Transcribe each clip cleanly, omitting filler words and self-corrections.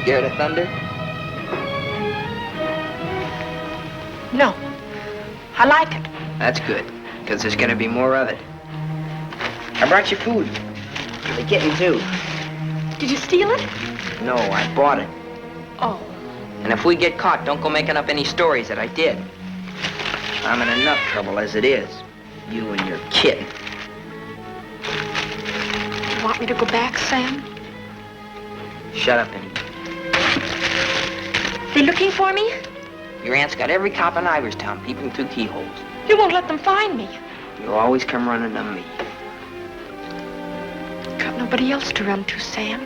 Scared of thunder? No. I like it. That's good, because there's going to be more of it. I brought you food. For the kitten, too. Did you steal it? No, I bought it. Oh. And if we get caught, don't go making up any stories that I did. I'm in enough trouble as it is. You and your kitten. You want me to go back, Sam? Shut up and eat. They looking for me? Your aunt's got every cop in Iverstown peeping through keyholes. You won't let them find me. You always come running to me. Got nobody else to run to, Sam.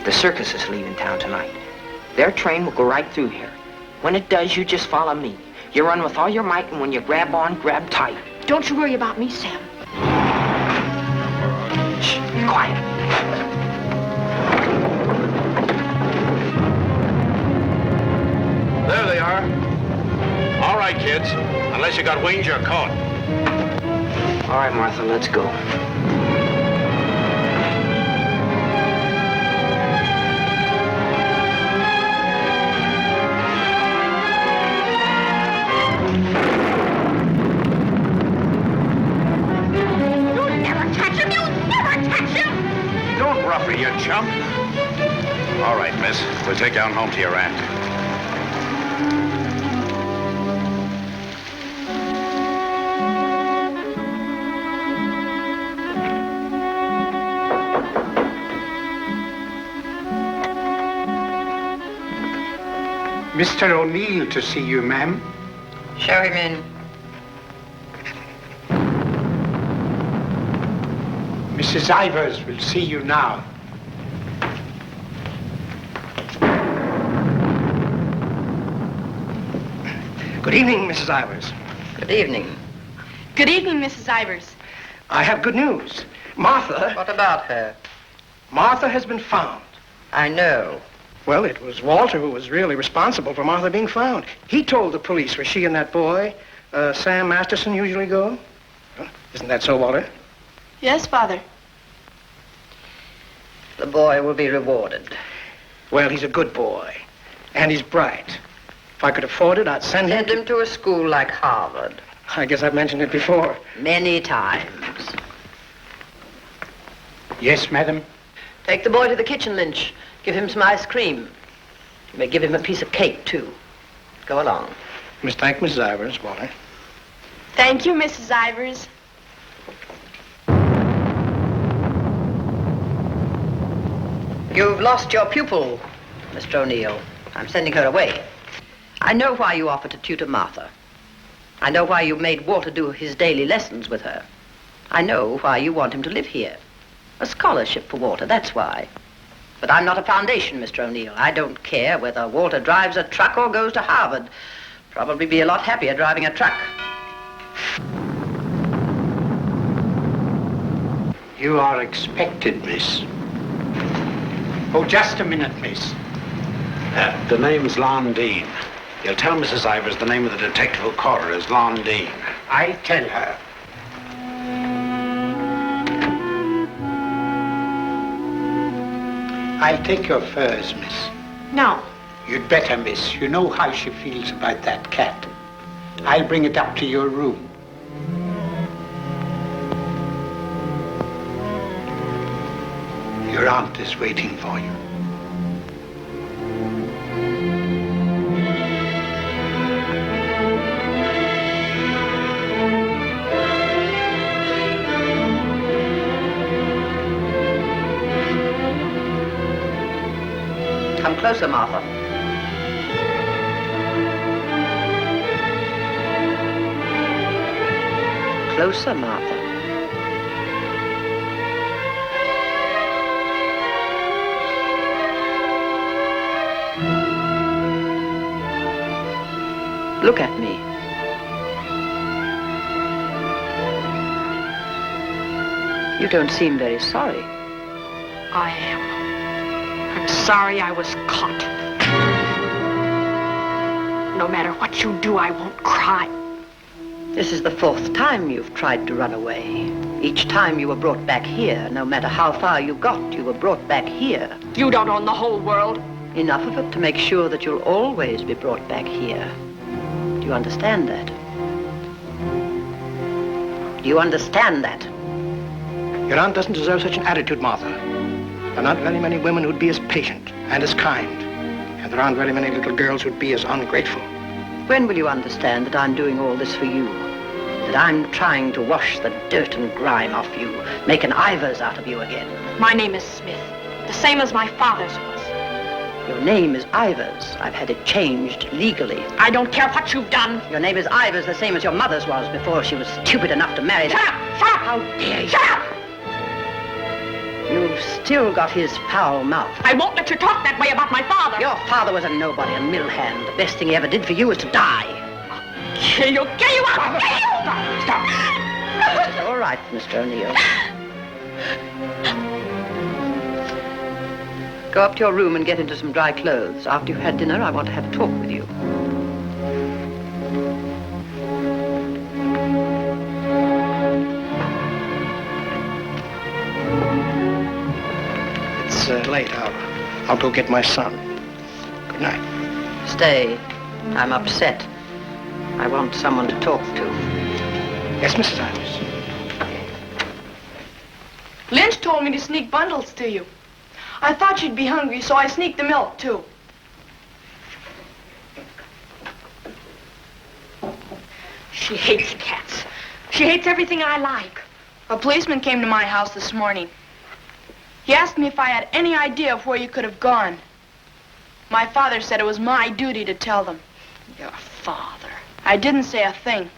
The circus is leaving town tonight. Their train will go right through here. When it does, you just follow me. You run with all your might, and when you grab on, grab tight. Don't you worry about me, Sam. Shh, be quiet. There they are. All right, kids. Unless you got wings, you're caught. All right, Martha, let's go. Don't rough it, you chump. All right, miss. We'll take you on home to your aunt. Mr. O'Neill to see you, ma'am. Show him in. Mrs. Ivers will see you now. Good evening, Mrs. Ivers. Good evening. Good evening, Mrs. Ivers. I have good news. Martha... What about her? Martha has been found. I know. Well, it was Walter who was really responsible for Martha being found. He told the police where she and that boy, Sam Masterson, usually go. Huh? Isn't that so, Walter? Yes, Father. The boy will be rewarded. Well, he's a good boy. And he's bright. If I could afford it, I'd send him... Send him to a school like Harvard. I guess I've mentioned it before. Many times. Yes, madam. Take the boy to the kitchen, Lynch. Give him some ice cream. You may give him a piece of cake, too. Go along. Thank Mrs. Ivers, Walter. Thank you, Mrs. Ivers. You've lost your pupil, Mr. O'Neill. I'm sending her away. I know why you offered to tutor Martha. I know why you made Walter do his daily lessons with her. I know why you want him to live here. A scholarship for Walter, that's why. But I'm not a foundation, Mr. O'Neill. I don't care whether Walter drives a truck or goes to Harvard. Probably be a lot happier driving a truck. You are expected, miss. Oh, just a minute, miss. The name's Lon Dean. You'll tell Mrs. Ivers the name of the detective who caught her is Lon Dean. I'll tell her. I'll take your furs, miss. No. You'd better, miss. You know how she feels about that cat. I'll bring it up to your room. Your aunt is waiting for you. Come closer, Martha. Closer, Martha. Look at me. You don't seem very sorry. I am. I'm sorry I was caught. No matter what you do, I won't cry. This is the 4th time you've tried to run away. Each time you were brought back here. No matter how far you got, you were brought back here. You don't own the whole world. Enough of it to make sure that you'll always be brought back here. Do you understand that? Do you understand that? Your aunt doesn't deserve such an attitude, Martha. There are not very many women who'd be as patient and as kind. And there aren't very many little girls who'd be as ungrateful. When will you understand that I'm doing all this for you? That I'm trying to wash the dirt and grime off you, make an Ivers out of you again. My name is Smith, the same as my father's was. Your name is Ivers. I've had it changed legally. I don't care what you've done. Your name is Ivers, the same as your mother's was before she was stupid enough to marry Shut that. up! Shut up! How dare you? Shut up! You've still got his foul mouth. I won't let you talk that way about my father. Your father was a nobody, a mill hand. The best thing he ever did for you was to die. Kill you! Kill you! I'll kill you! Stop. It's all right, Mr. O'Neill. Go up to your room and get into some dry clothes. After you've had dinner, I want to have a talk with you. It's late. I'll go get my son. Good night. Stay. I'm upset. I want someone to talk to. Yes, Mrs. Ivers. Lynch told me to sneak bundles to you. I thought you'd be hungry, so I sneaked the milk, too. She hates cats. She hates everything I like. A policeman came to my house this morning. He asked me if I had any idea of where you could have gone. My father said it was my duty to tell them. Your father. I didn't say a thing.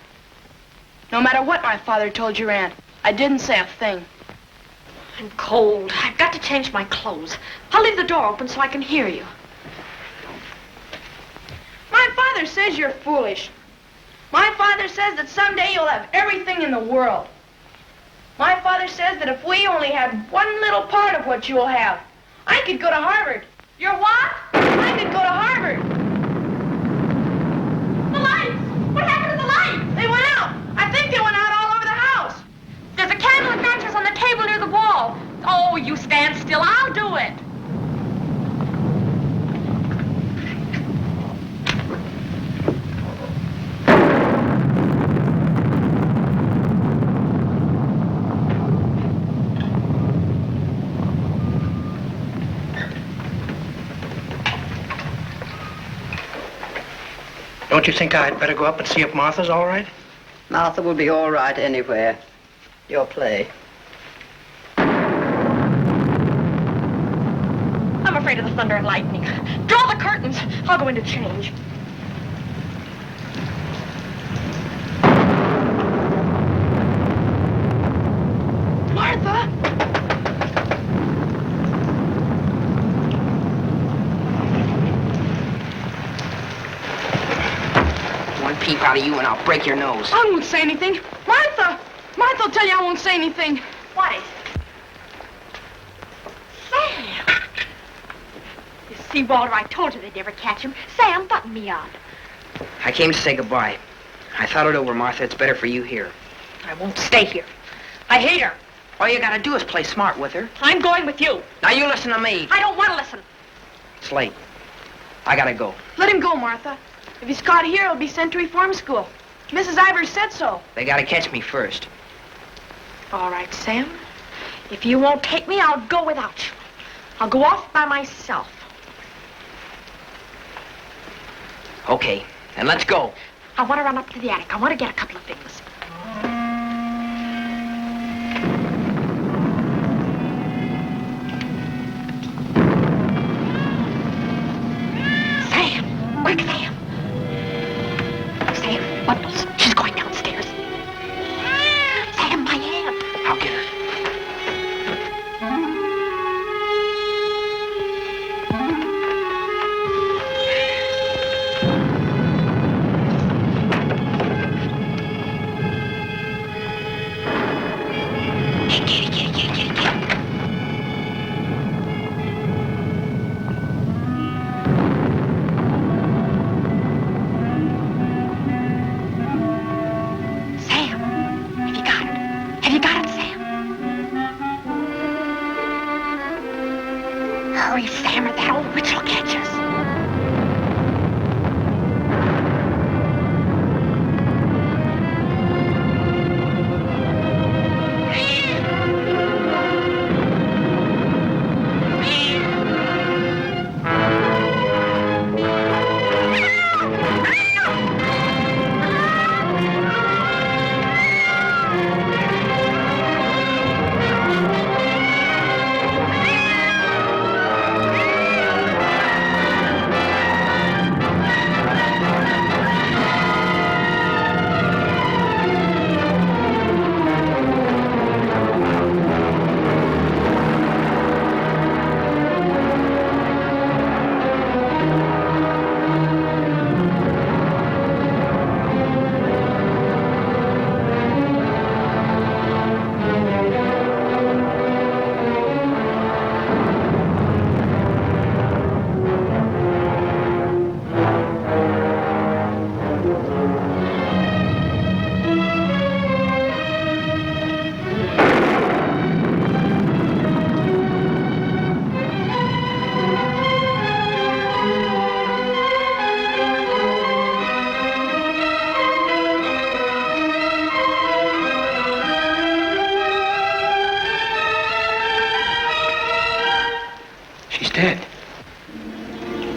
No matter what my father told your aunt, I didn't say a thing. I'm cold. I've got to change my clothes. I'll leave the door open so I can hear you. My father says you're foolish. My father says that someday you'll have everything in the world. My father says that if we only had one little part of what you will have, I could go to Harvard. You're what? I could go to Harvard. The lights! What happened to the lights? They went out. I think they went out all over the house. There's a candle and matches on the table near the wall. Oh, you stand still. I'll do it. Don't you think I'd better go up and see if Martha's all right? Martha will be all right anywhere. Your play. I'm afraid of the thunder and lightning. Draw the curtains. I'll go in to change. Martha! One peep out of you and I'll break your nose. I won't say anything. Martha! Martha will tell you I won't say anything. What is it? Sam! You see, Walter, I told you they'd never catch him. Sam, button me up. I came to say goodbye. I thought it over, Martha. It's better for you here. I won't stay here. I hate her. All you gotta do is play smart with her. I'm going with you. Now you listen to me. I don't want to listen. It's late. I gotta go. Let him go, Martha. If he's caught here, he'll be sent to reform school. Mrs. Ivers said so. They gotta catch me first. All right, Sam. If you won't take me, I'll go without you. I'll go off by myself. Okay, then let's go. I want to run up to the attic. I want to get a couple of things. Sam! Quick, Sam! Sam, bundles. She's going downstairs. Sam, my hand. I'll get her.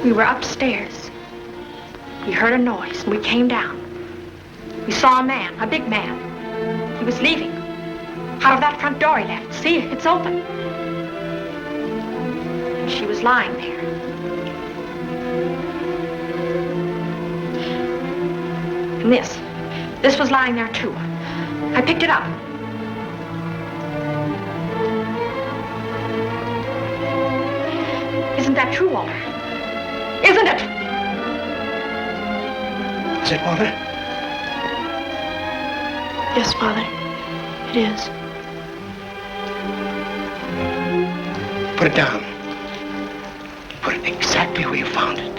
We were upstairs. We heard a noise, and we came down. We saw a man, a big man. He was leaving. Out of that front door he left. See, it's open. She was lying there. And this was lying there too. I picked it up. Isn't that true, Walter? Isn't it? Is it, Walter? Yes, Father. It is. Put it down. Put it exactly where you found it.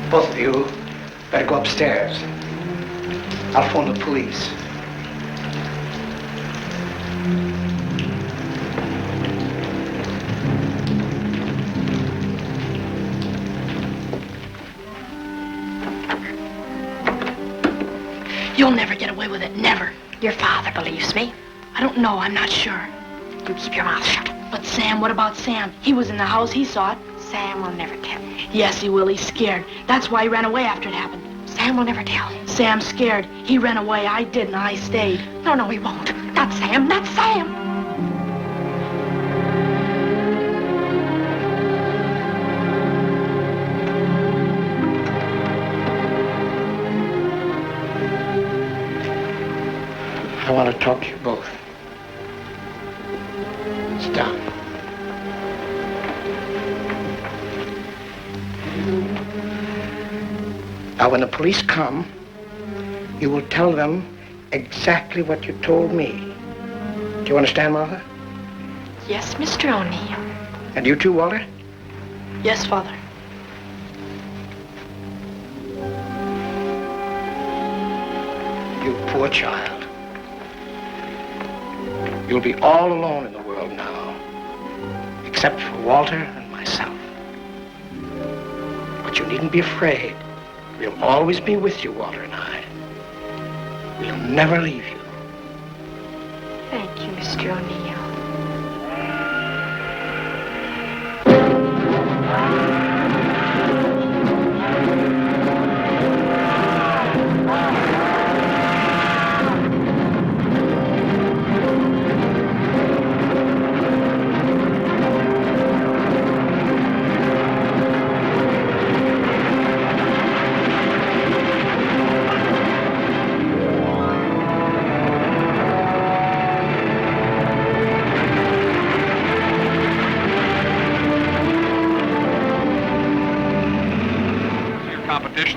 Both of you better go upstairs. I'll phone the police. You'll never get away with it, never. Your father believes me. I don't know, I'm not sure. You keep your mouth shut. But Sam, what about Sam? He was in the house, he saw it. Sam will never tell. Yes, he will, he's scared. That's why he ran away after it happened. Sam will never tell. Sam's scared. He ran away, I didn't, I stayed. No, he won't. Not Sam, not Sam. I want to talk to you both. Sit down. Now, when the police come, you will tell them exactly what you told me. Do you understand, Martha? Yes, Mr. O'Neill. And you too, Walter? Yes, Father. You poor child. You'll be all alone in the world now, except for Walter and myself. But you needn't be afraid. We'll always be with you, Walter and I. We'll never leave you. Thank you, Mr. O'Neill.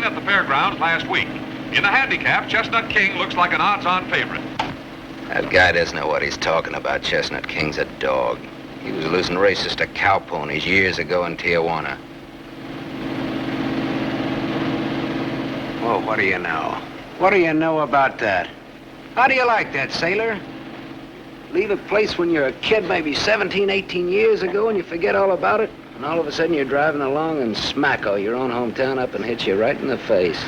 At the fairgrounds last week. In the handicap, Chestnut King looks like an odds-on favorite. That guy doesn't know what he's talking about. Chestnut King's a dog. He was losing races to cow ponies years ago in Tijuana. Well, what do you know? What do you know about that? How do you like that, sailor? Leave a place when you're a kid, maybe 17, 18 years ago, and you forget all about it? And all of a sudden you're driving along and smacko, your own hometown up and hits you right in the face.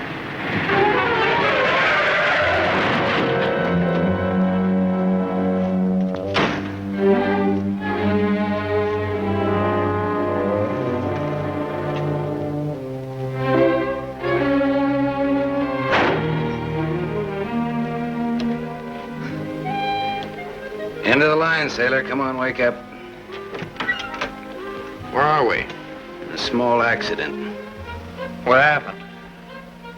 End of the line, sailor. Come on, wake up. Where are we? A small accident. What happened?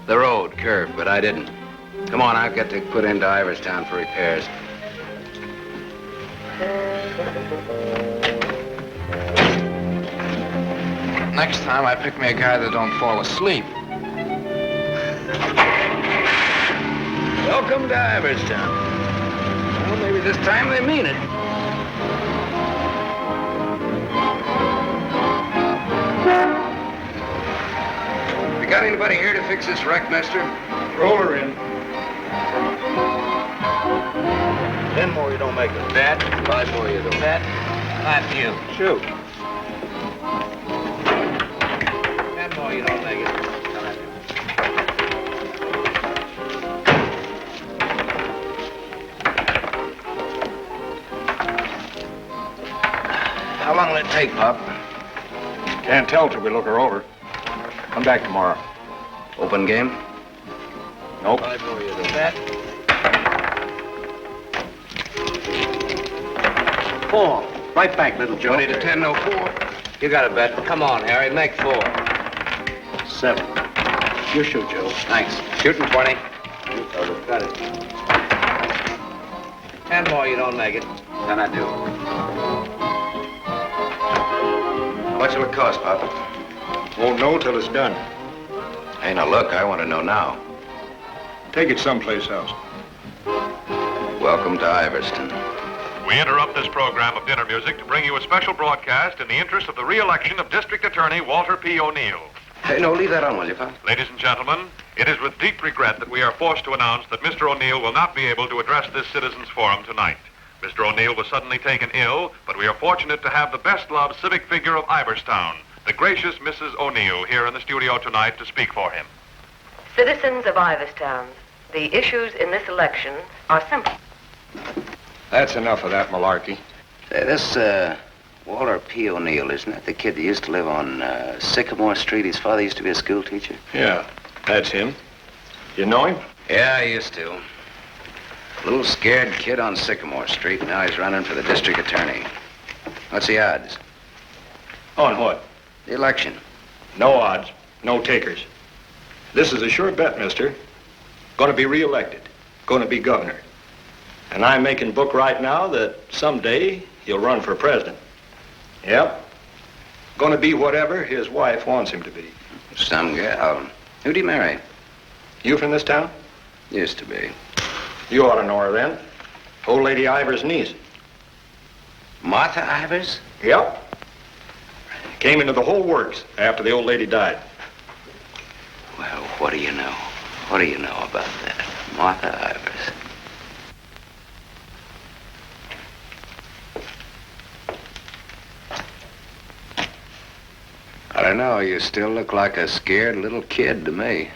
The road curved, but I didn't. Come on, I've got to put into Iverstown for repairs. Next time, I pick me a guy that don't fall asleep. Welcome to Iverstown. Well, maybe this time they mean it. You got anybody here to fix this wreck, mister? Roll her in. 10 more, you don't make it. Bet. 5 more, you don't. Bet. Not you. Shoot. 10 more, you don't make it. take, Pop? Can't tell till we look her over. Come back tomorrow. Open game? Nope. Four. Right back, little Joe. 20 to 10, no 4. You got a bet. Come on, Harry, make 4. 7. You shoot, Joe. Thanks. Shooting 20. Got it. 10 more, you don't make it. Then I do. How much will it cost, Papa? Won't know till it's done. Hey, now look, I want to know now. Take it someplace else. Welcome to Iverston. We interrupt this program of dinner music to bring you a special broadcast in the interest of the re-election of District Attorney Walter P. O'Neill. Hey, no, leave that on, will you, Pop? Ladies and gentlemen, it is with deep regret that we are forced to announce that Mr. O'Neill will not be able to address this citizens' forum tonight. Mr. O'Neill was suddenly taken ill, but we are fortunate to have the best-loved civic figure of Iverstown, the gracious Mrs. O'Neill, here in the studio tonight to speak for him. Citizens of Iverstown, the issues in this election are simple. That's enough of that malarkey. Say, this, Walter P. O'Neill, isn't that the kid that used to live on Sycamore Street? His father used to be a school teacher. Yeah, that's him. You know him? Yeah, I used to. Little scared kid on Sycamore Street. Now he's running for the district attorney. What's the odds? On what? The election. No odds, no takers. This is a sure bet, mister. Gonna be reelected. Gonna be governor. And I'm making book right now that someday he'll run for president. Yep. Gonna be whatever his wife wants him to be. Some gal. Who'd he marry? You from this town? Used to be. You ought to know her then. Old Lady Ivers' niece. Martha Ivers? Yep. Came into the whole works after the old lady died. Well, what do you know? What do you know about that? Martha Ivers. I don't know. You still look like a scared little kid to me.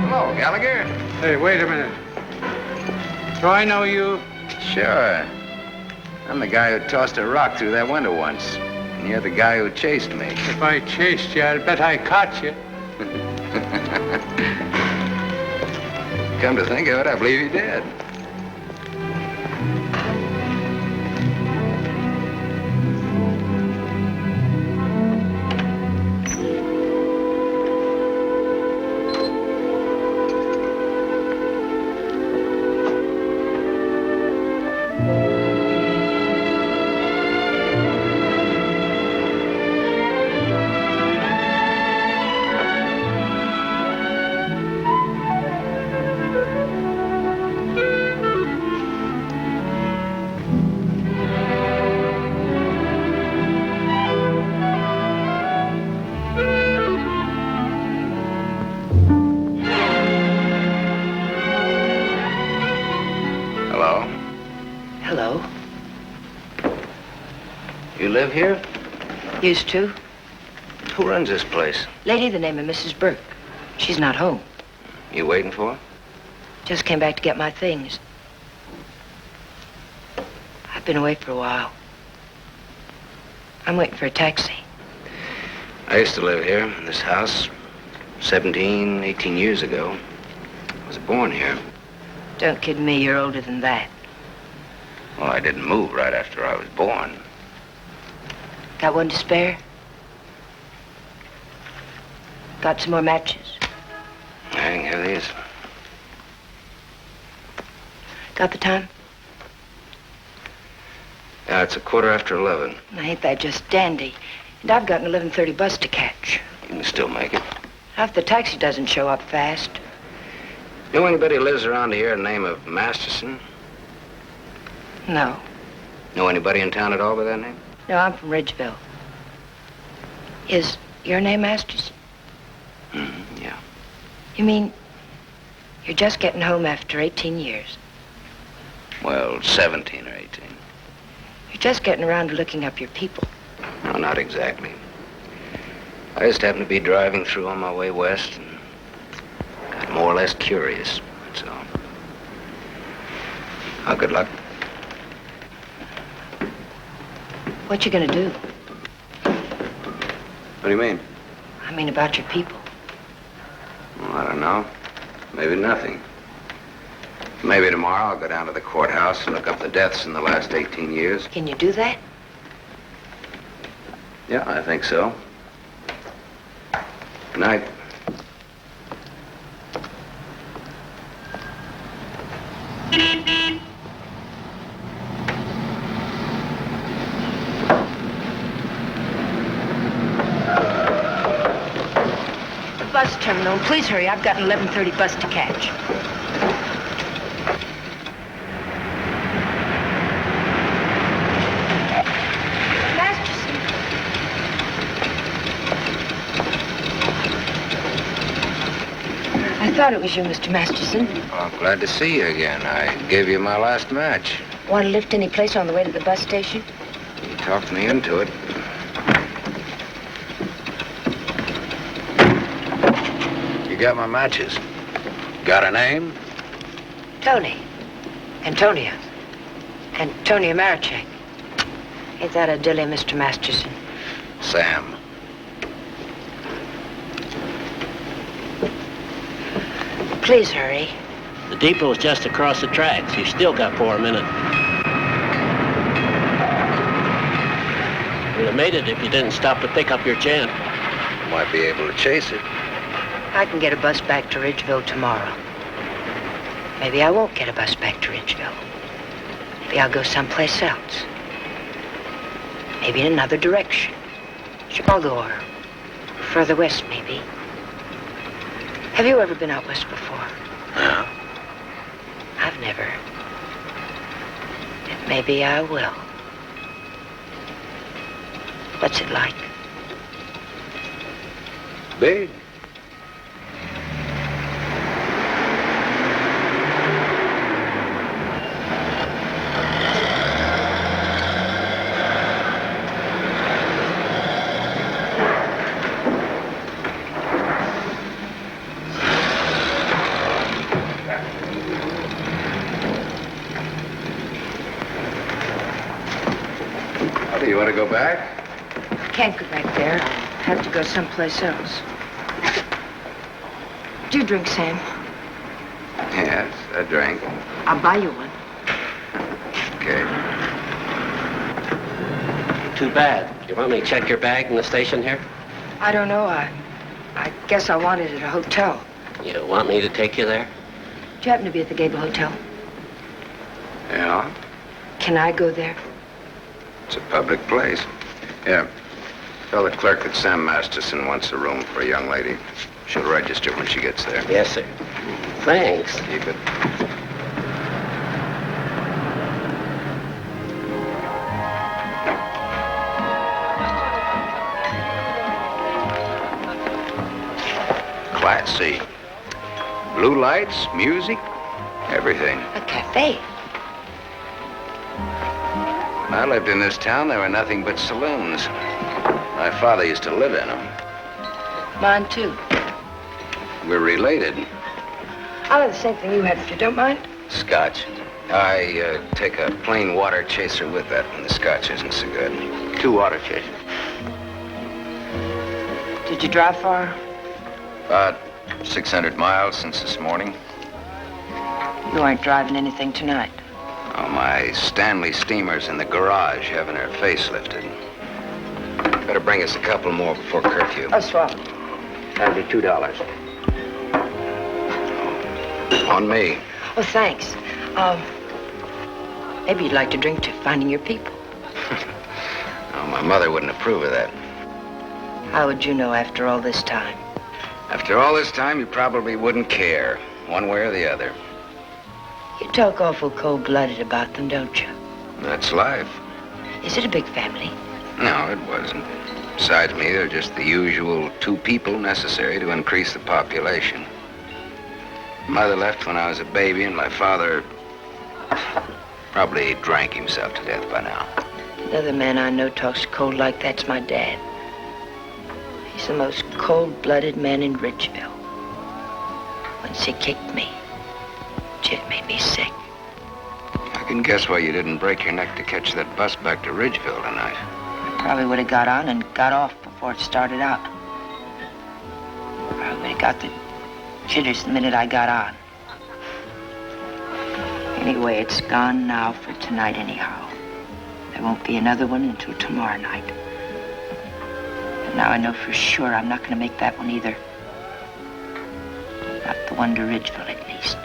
Hello, Gallagher. Hey, wait a minute. Do I know you? Sure. I'm the guy who tossed a rock through that window once. And you're the guy who chased me. If I chased you, I'd bet I caught you. Come to think of it, I believe you did. Live here? Used to. Who runs this place? Lady, the name of Mrs. Burke. She's not home. You waiting for her? Just came back to get my things. I've been away for a while. I'm waiting for a taxi. I used to live here in this house 17, 18 years ago. I was born here. Don't kid me, you're older than that. Well, I didn't move right after I was born. Got one to spare? Got some more matches? I can have these. Got the time? Yeah, it's 11:15. Ain't that just dandy? And I've got an 11:30 bus to catch. You can still make it. If the taxi doesn't show up fast. Know anybody who lives around here the name of Masterson? No. Know anybody in town at all by that name? No, I'm from Ridgeville. Is your name Masters? Yeah. You mean you're just getting home after 18 years? Well, 17 or 18. You're just getting around to looking up your people. No, not exactly. I just happened to be driving through on my way west and got more or less curious, that's all. Oh, good luck. What you gonna do? What do you mean? I mean about your people. Well, I don't know. Maybe nothing. Maybe tomorrow I'll go down to the courthouse and look up the deaths in the last 18 years. Can you do that? Yeah, I think so. Good night. Bus terminal. Please hurry. I've got an 11:30 bus to catch. Masterson. I thought it was you, Mr. Masterson. Well, I'm glad to see you again. I gave you my last match. Want to lift any place on the way to the bus station? You talked me into it. You got my matches. Got a name? Tony. Antonia. Antonia Marichek. Ain't that a dilly, Mr. Masterson? Sam. Please hurry. The depot's just across the tracks. You still got 4 minutes. You'd have made it if you didn't stop to pick up your gent. Might be able to chase it. I can get a bus back to Ridgeville tomorrow. Maybe I won't get a bus back to Ridgeville. Maybe I'll go someplace else. Maybe in another direction. Chicago or further west, maybe. Have you ever been out west before? No. I've never. And maybe I will. What's it like? Big. Do you want to go back? I can't go back there. I'll have to go someplace else. Do you drink, Sam? Yes, a drink. I'll buy you one. Okay. Too bad. You want me to check your bag in the station here? I don't know. I guess I want it at a hotel. You want me to take you there? Do you happen to be at the Gable Hotel? Yeah, Can I go there? it's a public place. Yeah. Tell the clerk that Sam Masterson wants a room for a young lady. She'll register when she gets there. Yes, sir. Thanks. Keep it. Classy. Blue lights, music, everything. A cafe. When I lived in this town, there were nothing but saloons. My father used to live in them. Mine, too. We're related. I'll have the same thing you had, if you don't mind. Scotch. I take a plain water chaser with that when the scotch isn't so good. 2 water chasers. Did you drive far? About 600 miles since this morning. You aren't driving anything tonight. Oh, my Stanley steamer's in the garage having her face lifted. Better bring us a couple more before curfew. Oh, swell. That'll be $2. On me. Oh, thanks. Maybe you'd like to drink to finding your people. Oh, my mother wouldn't approve of that. How would you know after all this time? After all this time, you probably wouldn't care, one way or the other. You talk awful cold-blooded about them, don't you? That's life. Is it a big family? No, it wasn't. Besides me, they're just the usual 2 people necessary to increase the population. Mother left when I was a baby, and my father probably drank himself to death by now. Another man I know talks cold like that's my dad. He's the most cold-blooded man in Ridgeville. Once he kicked me. It made me sick. I can guess why you didn't break your neck to catch that bus back to Ridgeville tonight. Probably would have got on and got off before it started out. Probably would have got the jitters the minute I got on. Anyway, it's gone now for tonight anyhow. There won't be another one until tomorrow night. And now I know for sure I'm not going to make that one either. Not the one to Ridgeville, at least.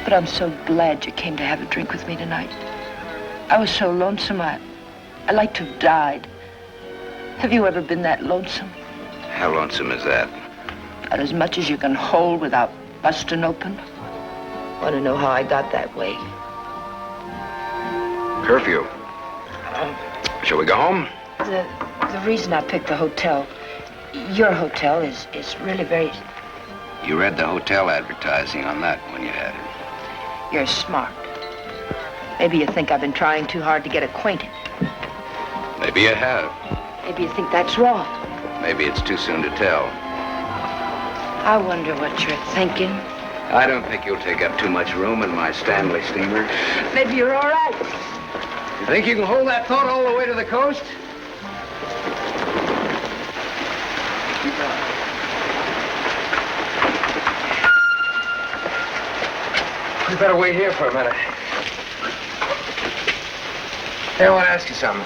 But I'm so glad you came to have a drink with me tonight. I was so lonesome, I'd like to have died. Have you ever been that lonesome? How lonesome is that? About as much as you can hold without busting open. Want to know how I got that way? Curfew. Shall we go home? The reason I picked the hotel, your hotel, is really very... You read the hotel advertising on that when you had it. You're smart. Maybe you think I've been trying too hard to get acquainted. Maybe you have. Maybe you think that's wrong. Maybe it's too soon to tell. I wonder what you're thinking. I don't think you'll take up too much room in my Stanley steamer. Maybe you're all right. You think you can hold that thought all the way to the coast? We better wait here for a minute. Hey, I want to ask you something.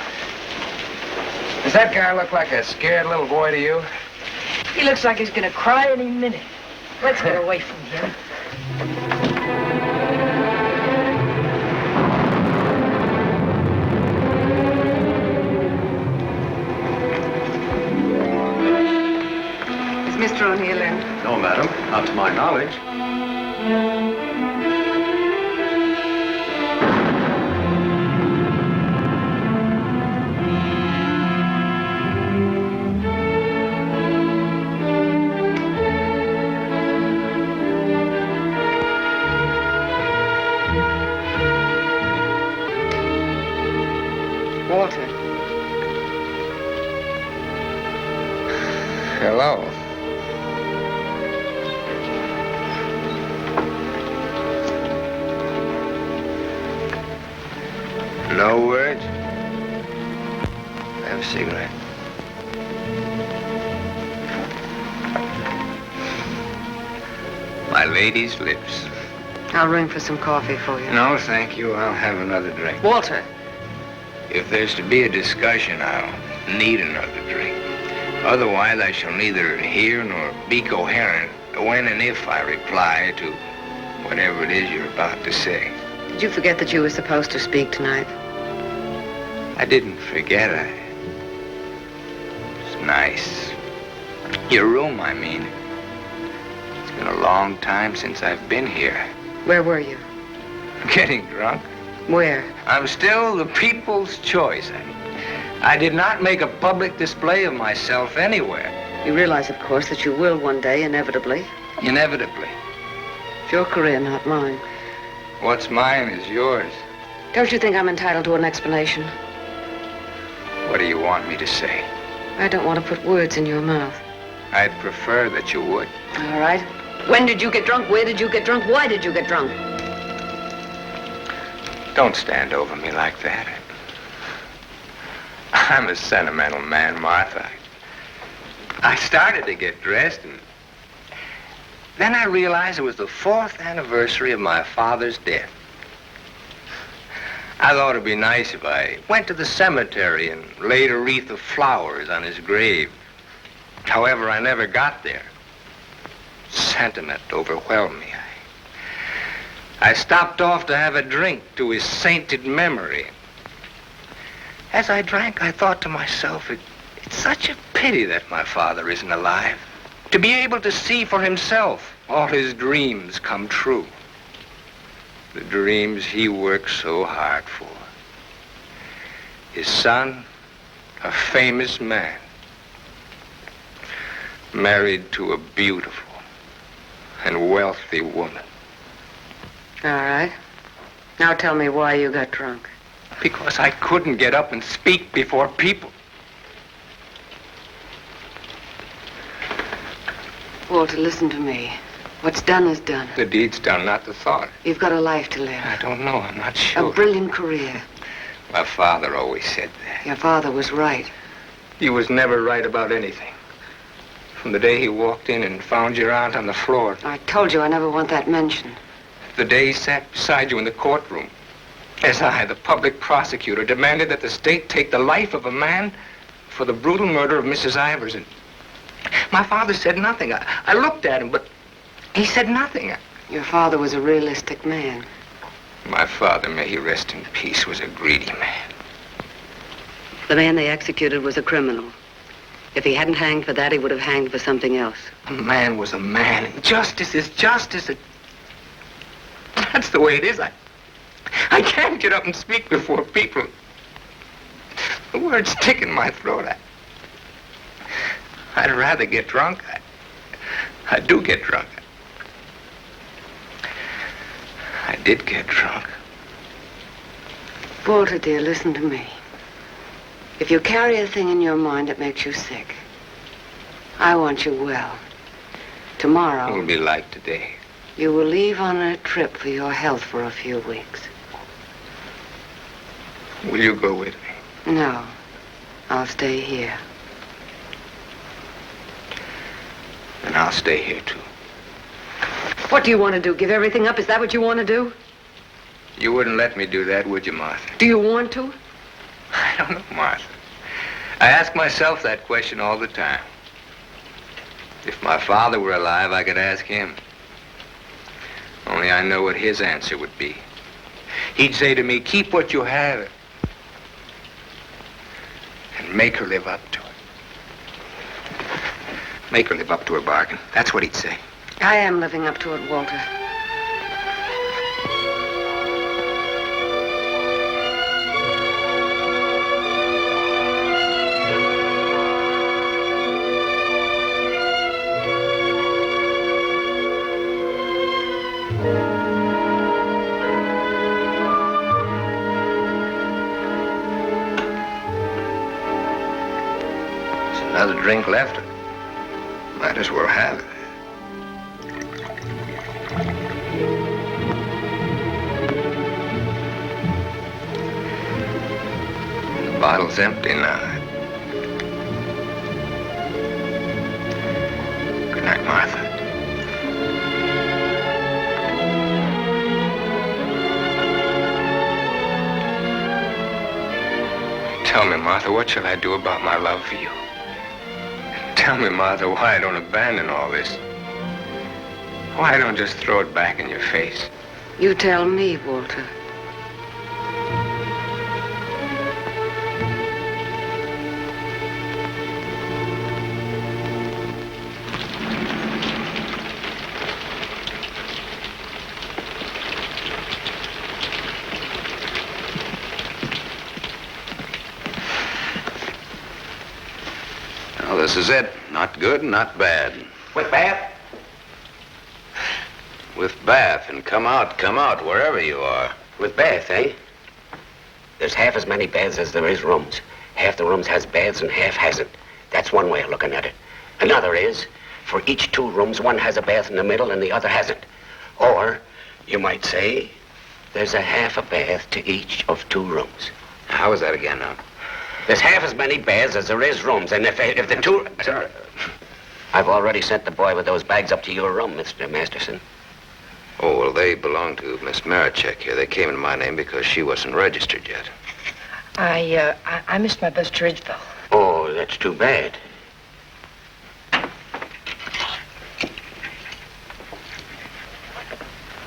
Does that guy look like a scared little boy to you? He looks like he's gonna cry any minute. Let's get away from him. Is Mr. O'Neill in? No, madam, not to my knowledge. Walter. Hello. No words? Have a cigarette. My lady's lips. I'll ring for some coffee for you. No, thank you. I'll have another drink. Walter. If there's to be a discussion, I'll need another drink. Otherwise, I shall neither hear nor be coherent when and if I reply to whatever it is you're about to say. Did you forget that you were supposed to speak tonight? I didn't forget. It's nice. Your room, I mean. It's been a long time since I've been here. Where were you? Getting drunk. Where? I'm still the people's choice. I did not make a public display of myself anywhere. You realize, of course, that you will one day, inevitably. Inevitably. It's your career, not mine. What's mine is yours. Don't you think I'm entitled to an explanation? What do you want me to say? I don't want to put words in your mouth. I'd prefer that you would. All right. When did you get drunk? Where did you get drunk? Why did you get drunk? Don't stand over me like that. I'm a sentimental man, Martha. I started to get dressed, and then I realized it was the 4th anniversary of my father's death. I thought it'd be nice if I went to the cemetery and laid a wreath of flowers on his grave. However, I never got there. Sentiment overwhelmed me. I stopped off to have a drink to his sainted memory. As I drank, I thought to myself, it's such a pity that my father isn't alive. To be able to see for himself all his dreams come true. The dreams he worked so hard for. His son, a famous man, married to a beautiful and wealthy woman. All right. Now tell me why you got drunk. Because I couldn't get up and speak before people. Walter, listen to me. What's done is done. The deed's done, not the thought. You've got a life to live. I don't know. I'm not sure. A brilliant career. My father always said that. Your father was right. He was never right about anything. From the day he walked in and found your aunt on the floor. I told you I never want that mentioned. The day he sat beside you in the courtroom. As I, the public prosecutor, demanded that the state take the life of a man for the brutal murder of Mrs. Ivers. And my father said nothing. I looked at him, but he said nothing. Your father was a realistic man. My father, may he rest in peace, was a greedy man. The man they executed was a criminal. If he hadn't hanged for that, he would have hanged for something else. A man was a man, and justice is justice. That's the way it is. I can't get up and speak before people. The words stick in my throat. I'd rather get drunk. I do get drunk. I did get drunk. Walter, dear, listen to me. If you carry a thing in your mind that makes you sick, I want you well. Tomorrow... It will be like today. You will leave on a trip for your health for a few weeks. Will you go with me? No. I'll stay here. And I'll stay here, too. What do you want to do? Give everything up? Is that what you want to do? You wouldn't let me do that, would you, Martha? Do you want to? I don't know, Martha. I ask myself that question all the time. If my father were alive, I could ask him. Only I know what his answer would be. He'd say to me, keep what you have and make her live up to it. Make her live up to her bargain. That's what he'd say. I am living up to it, Walter. Another drink left. Might as well have it. The bottle's empty now. Good night, Martha. Tell me, Martha, what shall I do about my love for you? Tell me, Martha, why I don't abandon all this. Why I don't just throw it back in your face. You tell me, Walter. Well, this is it. Not good, not bad. With Bath? With Bath, and come out, wherever you are. With bath, eh? There's half as many baths as there is rooms. Half the rooms has baths and half hasn't. That's one way of looking at it. Another is, for each 2 rooms, one has a bath in the middle and the other hasn't. Or, you might say, there's a half a bath to each of 2 rooms. How is that again now? There's half as many baths as there is rooms, and if the 2... Sorry. I've already sent the boy with those bags up to your room, Mr. Masterson. Oh, well, they belong to Miss Marichek here. They came in my name because she wasn't registered yet. I missed my bus to Ridgeville. Oh, that's too bad.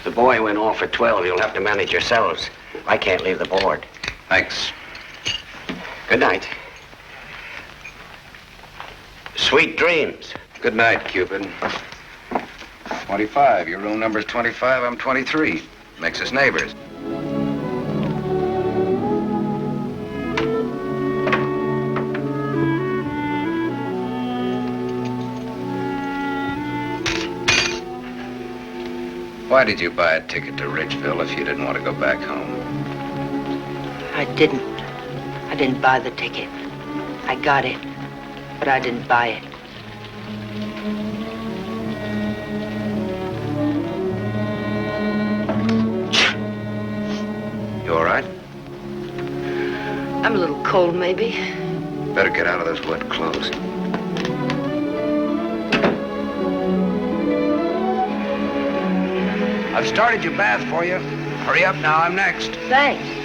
The boy went off at 12. You'll have to manage yourselves. I can't leave the board. Thanks. Good night. Sweet dreams. Good night, Cupid. 25. Your room number's 25. I'm 23. Makes us neighbors. Why did you buy a ticket to Ridgeville if you didn't want to go back home? I didn't. I didn't buy the ticket. I got it, but I didn't buy it. You all right? cold, maybe. Better get out of those wet clothes. I've started your bath for you. Hurry up now, I'm next. Thanks.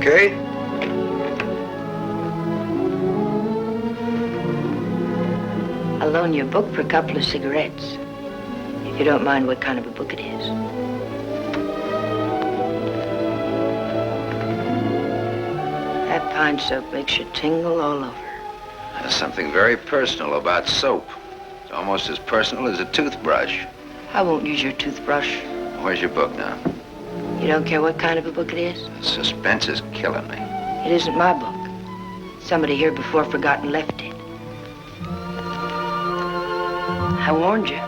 Okay? I'll loan you a book for a couple of cigarettes. If you don't mind what kind of a book it is. That pine soap makes you tingle all over. There's something very personal about soap. It's almost as personal as a toothbrush. I won't use your toothbrush. Where's your book now? You don't care what kind of a book it is? Suspense is killing me. It isn't my book. Somebody here before forgot and left it. I warned you.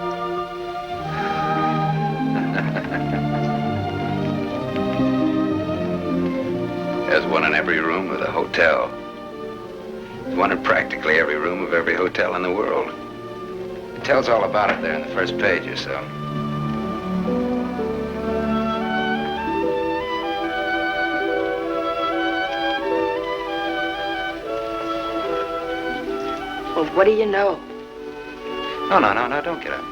There's one in every room of the hotel. There's one in practically every room of every hotel in the world. It tells all about it there in the first page or so. Well, what do you know? No, don't get up.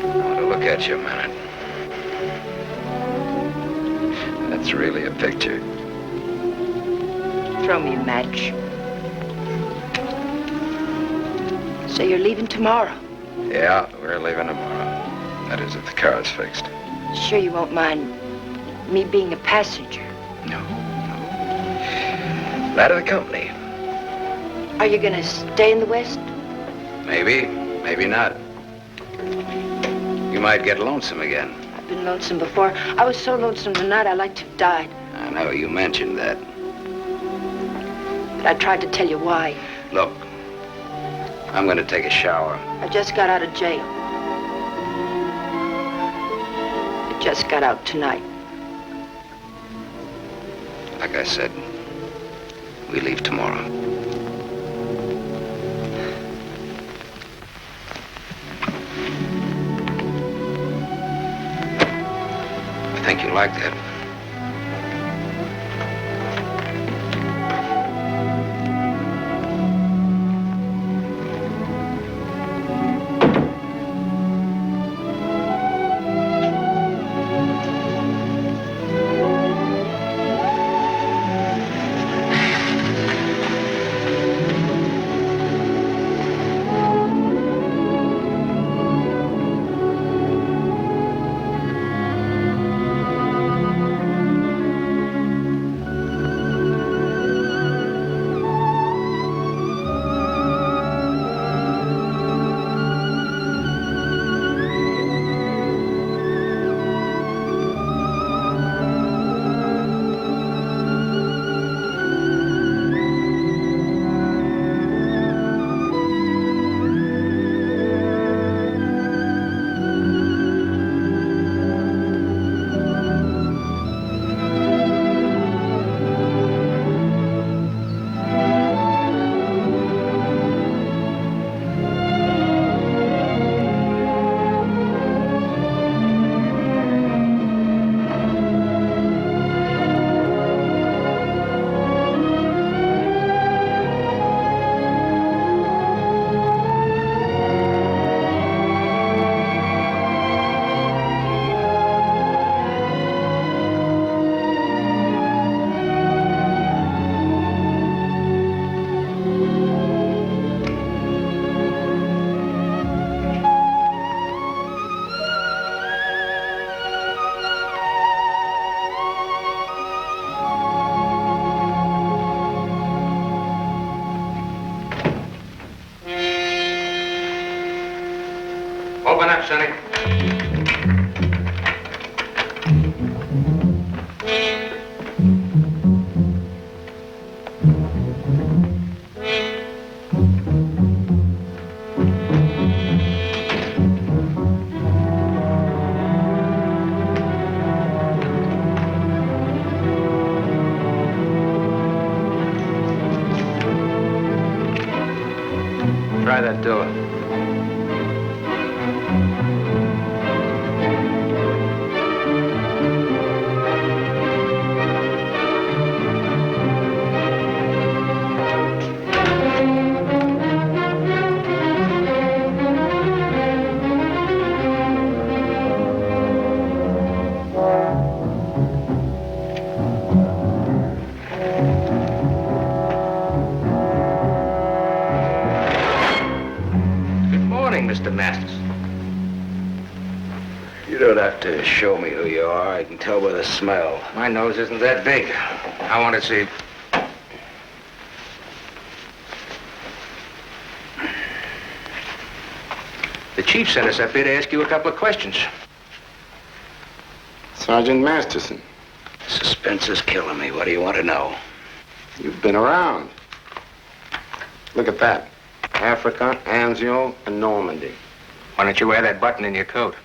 I want to look at you a minute. That's really a picture. Throw me a match. So you're leaving tomorrow? Yeah, we're leaving tomorrow. That is, if the car's fixed. Sure you won't mind me being a passenger? That of the company. Are you gonna stay in the West? Maybe, maybe not. You might get lonesome again. I've been lonesome before. I was so lonesome tonight I like to have died. I know, you mentioned that. But I tried to tell you why. Look, I'm gonna take a shower. I just got out of jail. I just got out tonight. Like I said, we leave tomorrow. I think you like that. Open up, Sonny. Try that door. Mr. Masters. You don't have to show me who you are. I can tell by the smell. My nose isn't that big. I want to see. The chief sent us up here to ask you a couple of questions. Sergeant Masterson. Suspense is killing me. What do you want to know? You've been around. Look at that. Africa, Anzio, and Normandy. Why don't you wear that button in your coat?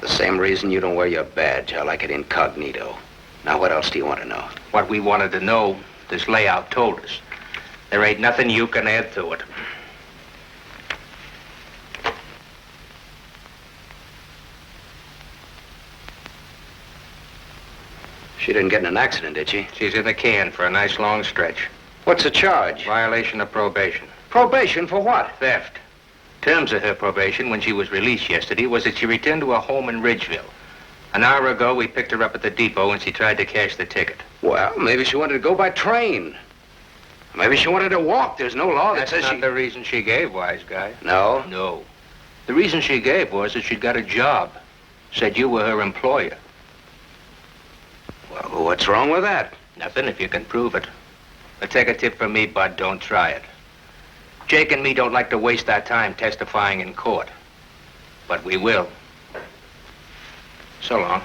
The same reason you don't wear your badge. I like it incognito. Now, what else do you want to know? What we wanted to know, this layout told us. There ain't nothing you can add to it. She didn't get in an accident, did she? She's in the can for a nice long stretch. What's the charge? Violation of probation. Probation for what? Theft. Terms of her probation when she was released yesterday was that she returned to her home in Ridgeville. An hour ago, we picked her up at the depot and she tried to cash the ticket. Well, maybe she wanted to go by train. Maybe she wanted to walk. There's no law that says That's not the reason she gave, wise guy. No? No. The reason she gave was that she'd got a job. Said you were her employer. Well, what's wrong with that? Nothing if you can prove it. But take a tip from me, Bud, don't try it. Jake and me don't like to waste our time testifying in court. But we will. So long.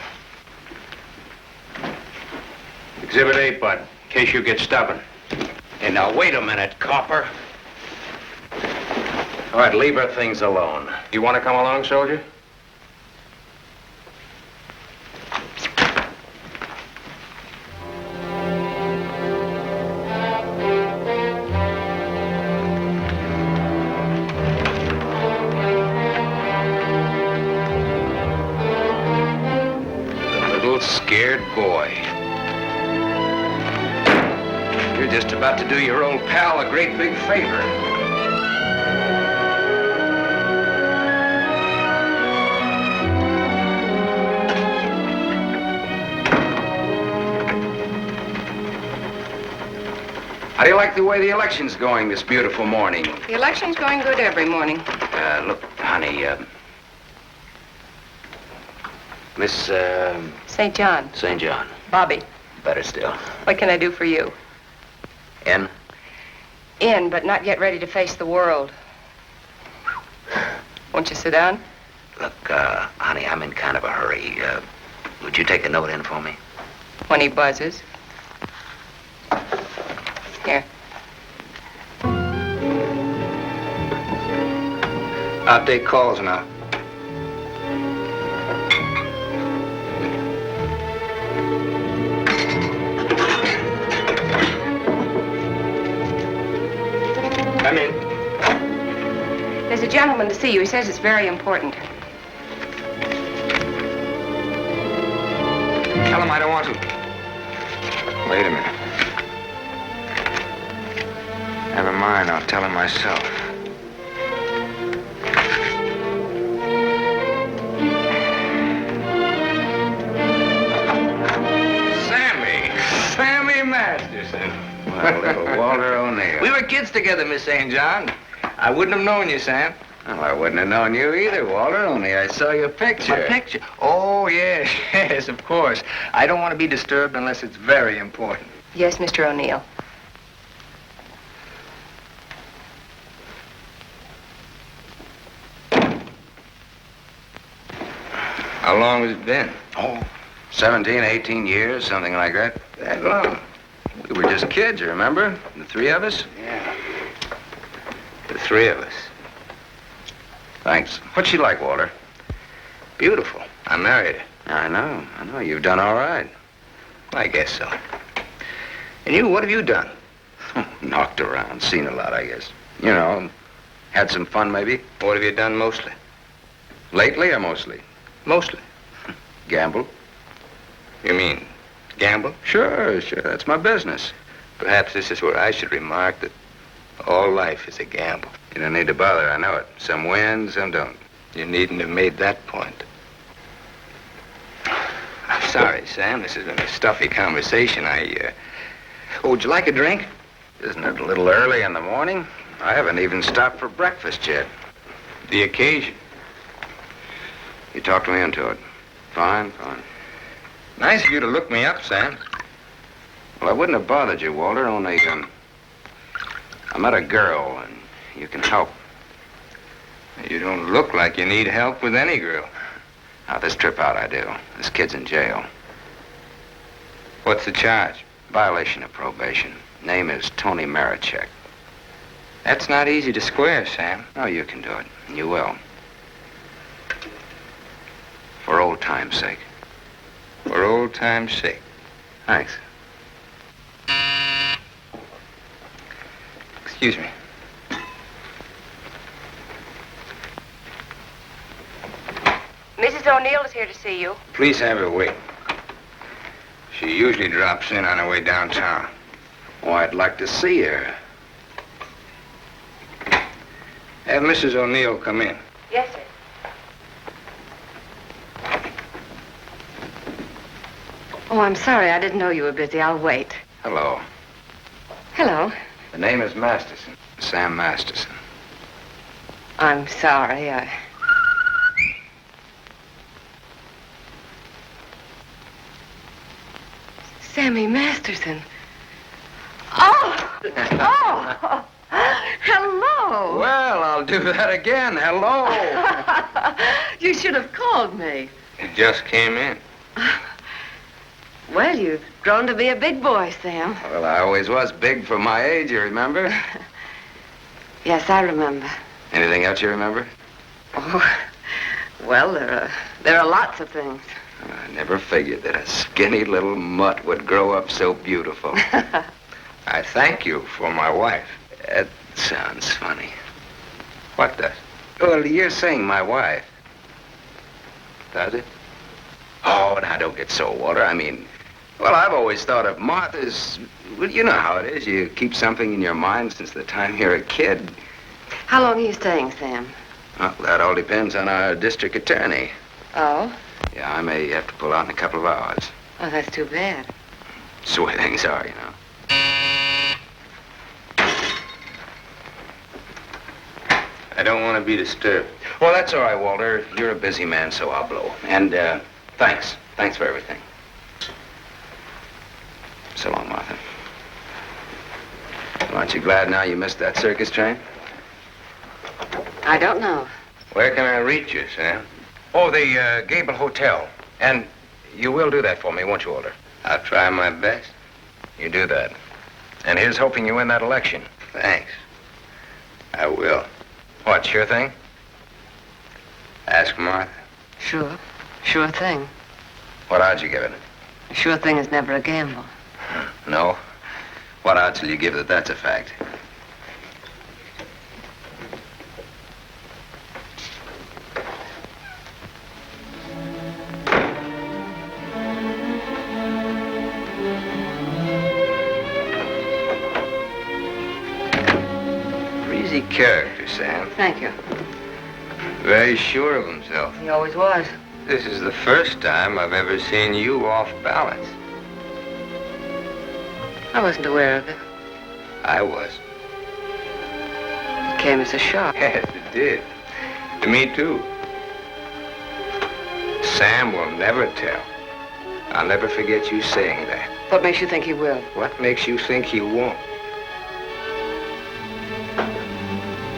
Exhibit 8, Bud, in case you get stubborn. Hey, now, wait a minute, copper. All right, leave her things alone. You want to come along, soldier? Scared boy. You're just about to do your old pal a great big favor. How do you like the way the election's going this beautiful morning? The election's going good every morning. Look, honey, Miss, St. John. St. John. Bobby. Better still. What can I do for you? In? In, but not yet ready to face the world. Won't you sit down? Look, honey, I'm in kind of a hurry. Would you take a note in for me? When he buzzes. Here. I'll take calls now. Come in. There's a gentleman to see you. He says it's very important. Tell him I don't want to. Wait a minute. Never mind, I'll tell him myself. Sammy Masterson. Well, little Walter O'Neill. We were kids together, Miss St. John. I wouldn't have known you, Sam. Well, I wouldn't have known you either, Walter, only I saw your picture. My picture? Oh, yes, yes, of course. I don't want to be disturbed unless it's very important. Yes, Mr. O'Neill. How long has it been? Oh, 17, 18 years, something like that. That long? We were just kids, you remember? The three of us? Yeah. The three of us. Thanks. What's she like, Walter? Beautiful. I married her. I know. You've done all right. I guess so. And you, what have you done? Knocked around, seen a lot, I guess. You know, Had some fun, maybe? What have you done mostly? Lately or mostly? Mostly. Gamble? You mean gamble? Sure. That's my business. Perhaps this is where I should remark that all life is a gamble. You don't need to bother, I know it. Some win, some don't. You needn't have made that point. I'm sorry, Sam. This has been a stuffy conversation. Oh, would you like a drink? Isn't it a little early in the morning? I haven't even stopped for breakfast yet. The occasion. You talked me into it. Fine. Nice of you to look me up, Sam. Well, I wouldn't have bothered you, Walter, only, I met a girl, and you can help. You don't look like you need help with any girl. Now, this trip out I do. This kid's in jail. What's the charge? Violation of probation. Name is Tony Marichek. That's not easy to square, Sam. Oh, you can do it. And you will. For old time's sake. For old time's sake. Thanks. Excuse me. Mrs. O'Neill is here to see you. Please have her wait. She usually drops in on her way downtown. Oh, I'd like to see her. Have Mrs. O'Neill come in. Yes, sir. Oh, I'm sorry. I didn't know you were busy. I'll wait. Hello. Hello. The name is Masterson. Sam Masterson. I'm sorry. Sammy Masterson. Oh! Hello! Well, I'll do that again. Hello. You should have called me. It just came in. Well, you've grown to be a big boy, Sam. Well, I always was big for my age, you remember? Yes, I remember. Anything else you remember? Oh, well, there are lots of things. I never figured that a skinny little mutt would grow up so beautiful. I thank you for my wife. That sounds funny. What does? Well, you're saying my wife. Does it? Oh, now don't get so, Walter. I mean, well, I've always thought of Martha's... Well, you know how it is. You keep something in your mind since the time you're a kid. How long are you staying, Sam? Well, that all depends on our district attorney. Oh? Yeah, I may have to pull out in a couple of hours. Oh, that's too bad. That's the way things are, you know. I don't want to be disturbed. Well, that's all right, Walter. You're a busy man, so I'll blow. And, thanks. Thanks for everything. So long, Martha. Well, aren't you glad now you missed that circus train? I don't know. Where can I reach you, Sam? Oh, the Gable Hotel. And you will do that for me, won't you, Walter? I'll try my best. You do that. And here's hoping you win that election. Thanks. I will. What, sure thing? Ask Martha. Sure. Sure thing. What odds you give it? A sure thing is never a gamble. No? What odds will you give that that's a fact? Breezy character, Sam. Thank you. Very sure of himself. He always was. This is the first time I've ever seen you off balance. I wasn't aware of it. I was. It came as a shock. Yes, it did. To me, too. Sam will never tell. I'll never forget you saying that. What makes you think he will? What makes you think he won't?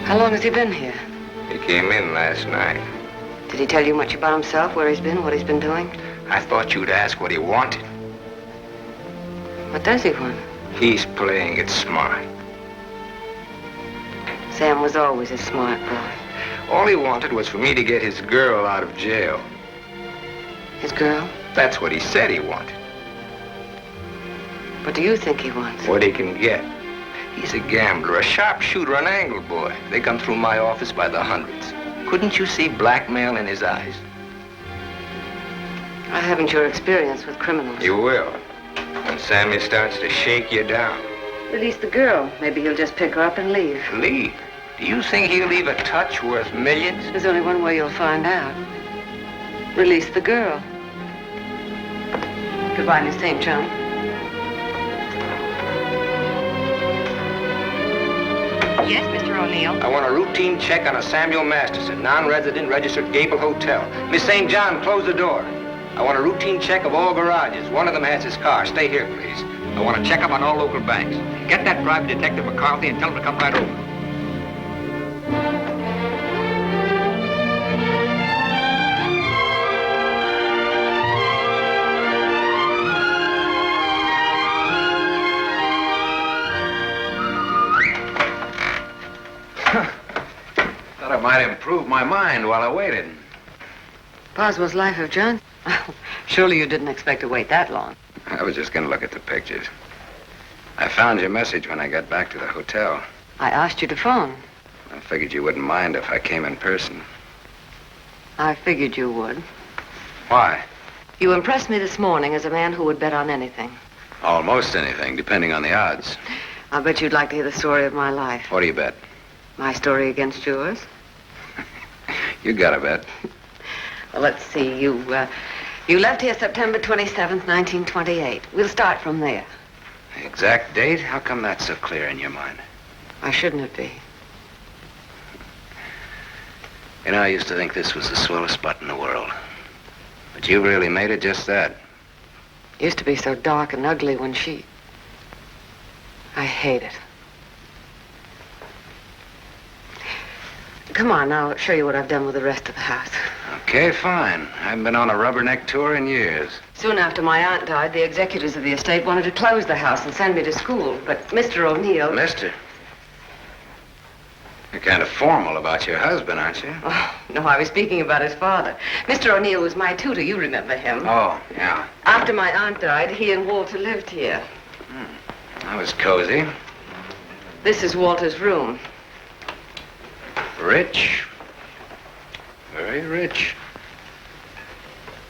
How long has he been here? He came in last night. Did he tell you much about himself, where he's been, what he's been doing? I thought you'd ask what he wanted. What does he want? He's playing it smart. Sam was always a smart boy. All he wanted was for me to get his girl out of jail. His girl? That's what he said he wanted. What do you think he wants? What he can get. He's a gambler, a sharpshooter, an angle boy. They come through my office by the hundreds. Couldn't you see blackmail in his eyes? I haven't your experience with criminals. You will. When Sammy starts to shake you down. Release the girl. Maybe he'll just pick her up and leave. Leave? Do you think he'll leave a touch worth millions? There's only one way you'll find out. Release the girl. Goodbye, Miss St. John. Yes, Mr. O'Neill. I want a routine check on a Samuel Masterson, non-resident, registered Gable Hotel. Miss St. John, close the door. I want a routine check of all garages. One of them has his car. Stay here, please. I want to check up on all local banks. Get that private detective McCarthy and tell him to come right over. Thought I might improve my mind while I waited. Boswell's Life of John? Surely you didn't expect to wait that long. I was just going to look at the pictures. I found your message when I got back to the hotel. I asked you to phone. I figured you wouldn't mind if I came in person. I figured you would. Why? You impressed me this morning as a man who would bet on anything. Almost anything, depending on the odds. I'll bet you'd like to hear the story of my life. What do you bet? My story against yours. You got a bet. Well, let's see. You left here September 27th, 1928. We'll start from there. The exact date? How come that's so clear in your mind? Why shouldn't it be? You know, I used to think this was the swellest spot in the world. But you really made it just that. Used to be so dark and ugly when she... I hate it. Come on, I'll show you what I've done with the rest of the house. Okay, fine. I haven't been on a rubberneck tour in years. Soon after my aunt died, the executors of the estate wanted to close the house and send me to school. But Mr. O'Neill... Mister? You're kind of formal about your husband, aren't you? Oh, no, I was speaking about his father. Mr. O'Neill was my tutor. You remember him. Oh, yeah. After my aunt died, he and Walter lived here. That was cozy. This is Walter's room. Rich. Very rich.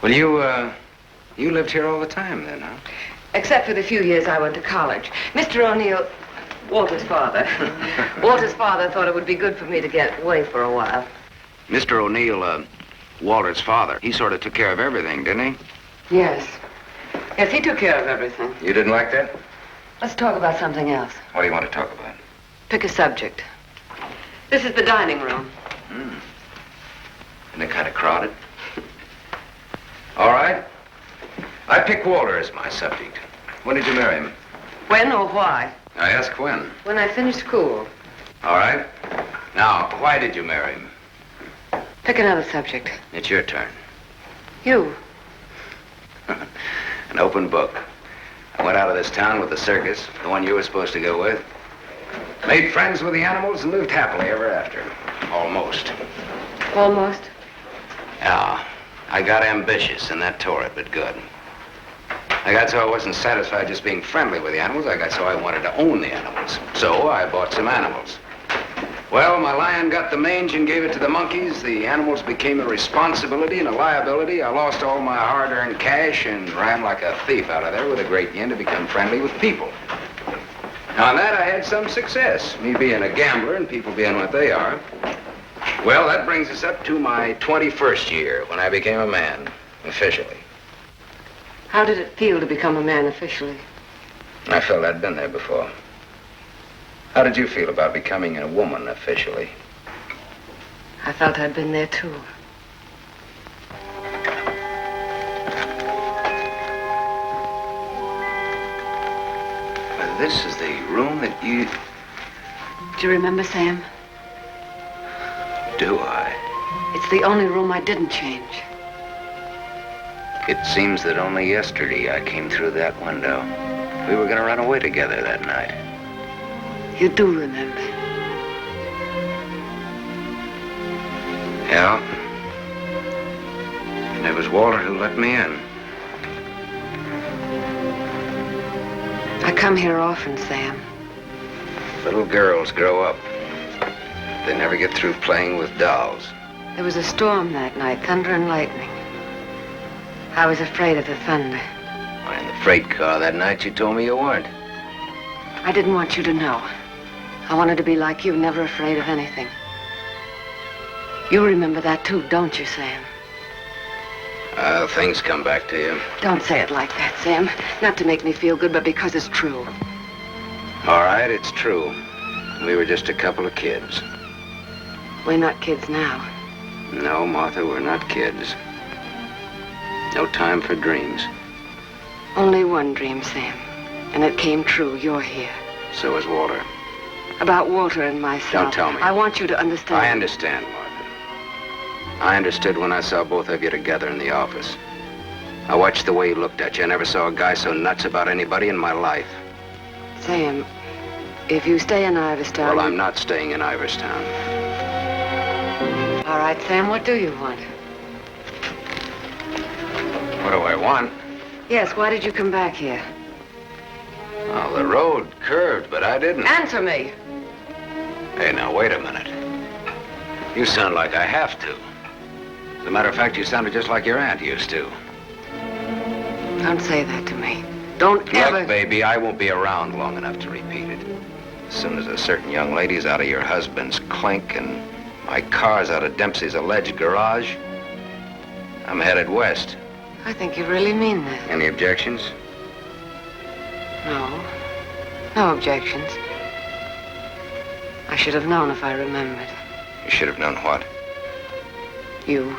Well, you lived here all the time then, huh? Except for the few years I went to college. Mr. O'Neill, Walter's father. Walter's father thought it would be good for me to get away for a while. Mr. O'Neill, Walter's father, he sort of took care of everything, didn't he? Yes. Yes, he took care of everything. You didn't like that? Let's talk about something else. What do you want to talk about? Pick a subject. This is the dining room. Isn't it kind of crowded? All right. I pick Walter as my subject. When did you marry him? When or why? I ask when. When I finished school. All right. Now, why did you marry him? Pick another subject. It's your turn. You. An open book. I went out of this town with the circus, the one you were supposed to go with. Made friends with the animals and lived happily ever after. Almost. Almost? Yeah. I got ambitious, and that tore it, but good. I got so I wasn't satisfied just being friendly with the animals. I got so I wanted to own the animals. So I bought some animals. Well, my lion got the mange and gave it to the monkeys. The animals became a responsibility and a liability. I lost all my hard-earned cash and ran like a thief out of there with a great yen to become friendly with people. Now, on that, I had some success, me being a gambler and people being what they are. Well, that brings us up to my 21st year, when I became a man, officially. How did it feel to become a man officially? I felt I'd been there before. How did you feel about becoming a woman officially? I felt I'd been there, too. Well, this is the room that you... Do you remember, Sam? Do I? It's the only room I didn't change. It seems that only yesterday I came through that window. We were going to run away together that night. You do remember. Yeah. And it was Walter who let me in. I come here often, Sam. Little girls grow up. They never get through playing with dolls. There was a storm that night, thunder and lightning. I was afraid of the thunder. Why, in the freight car that night, you told me you weren't. I didn't want you to know. I wanted to be like you, never afraid of anything. You remember that too, don't you, Sam? Things come back to you. Don't say it like that, Sam. Not to make me feel good, but because it's true. All right, it's true. We were just a couple of kids. We're not kids now. No, Martha, we're not kids. No time for dreams. Only one dream, Sam. And it came true. You're here. So is Walter. About Walter and myself. Don't tell me. I want you to understand. I understand, Martha. I understood when I saw both of you together in the office. I watched the way you looked at you. I never saw a guy so nuts about anybody in my life. Sam, if you stay in Iverstown... Well, I'm not staying in Iverstown. All right, Sam, what do you want? What do I want? Yes, why did you come back here? Well, the road curved, but I didn't. Answer me. Hey, now, wait a minute. You sound like I have to. As a matter of fact, you sounded just like your aunt used to. Don't say that to me. Don't ever... Look, baby, I won't be around long enough to repeat it. As soon as a certain young lady's out of your husband's clink and my car's out of Dempsey's alleged garage, I'm headed west. I think you really mean that. Any objections? No. No objections. I should have known if I remembered. You should have known what? You.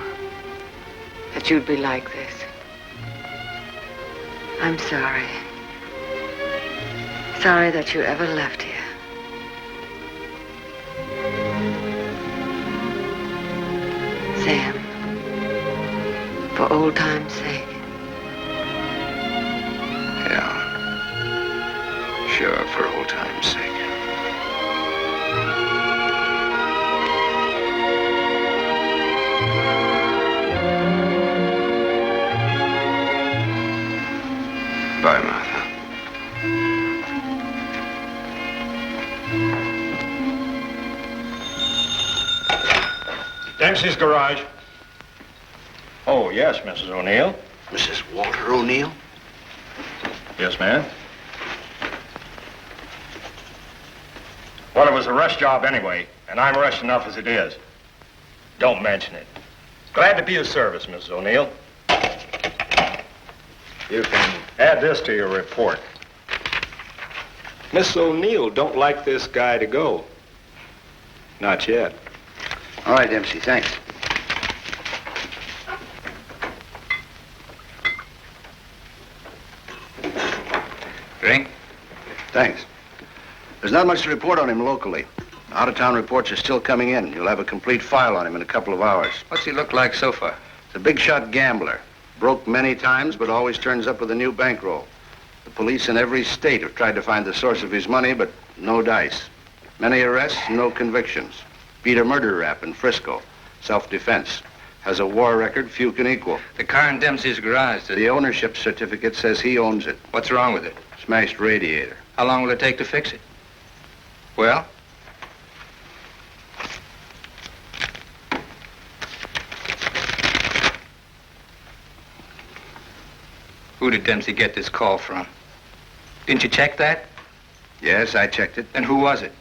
That you'd be like this. I'm sorry. Sorry that you ever left here. Sam, for old time's sake. Yeah. Sure, for old time's sake. Bye, Martha. Dempsey's garage. Oh, yes, Mrs. O'Neill. Mrs. Walter O'Neill? Yes, ma'am. Well, it was a rush job anyway, and I'm rushed enough as it is. Don't mention it. Glad to be of service, Mrs. O'Neill. You can add this to your report. Miss O'Neill don't like this guy to go. Not yet. All right, Dempsey, thanks. Drink? Thanks. There's not much to report on him locally. Out-of-town reports are still coming in. You'll have a complete file on him in a couple of hours. What's he look like so far? He's a big-shot gambler. Broke many times, but always turns up with a new bankroll. The police in every state have tried to find the source of his money, but no dice. Many arrests, no convictions. Beat a murder rap in Frisco. Self-defense. Has a war record few can equal. The car in Dempsey's garage. The ownership certificate says he owns it. What's wrong with it? Smashed radiator. How long will it take to fix it? Well? Who did Dempsey get this call from? Didn't you check that? Yes, I checked it. And who was it?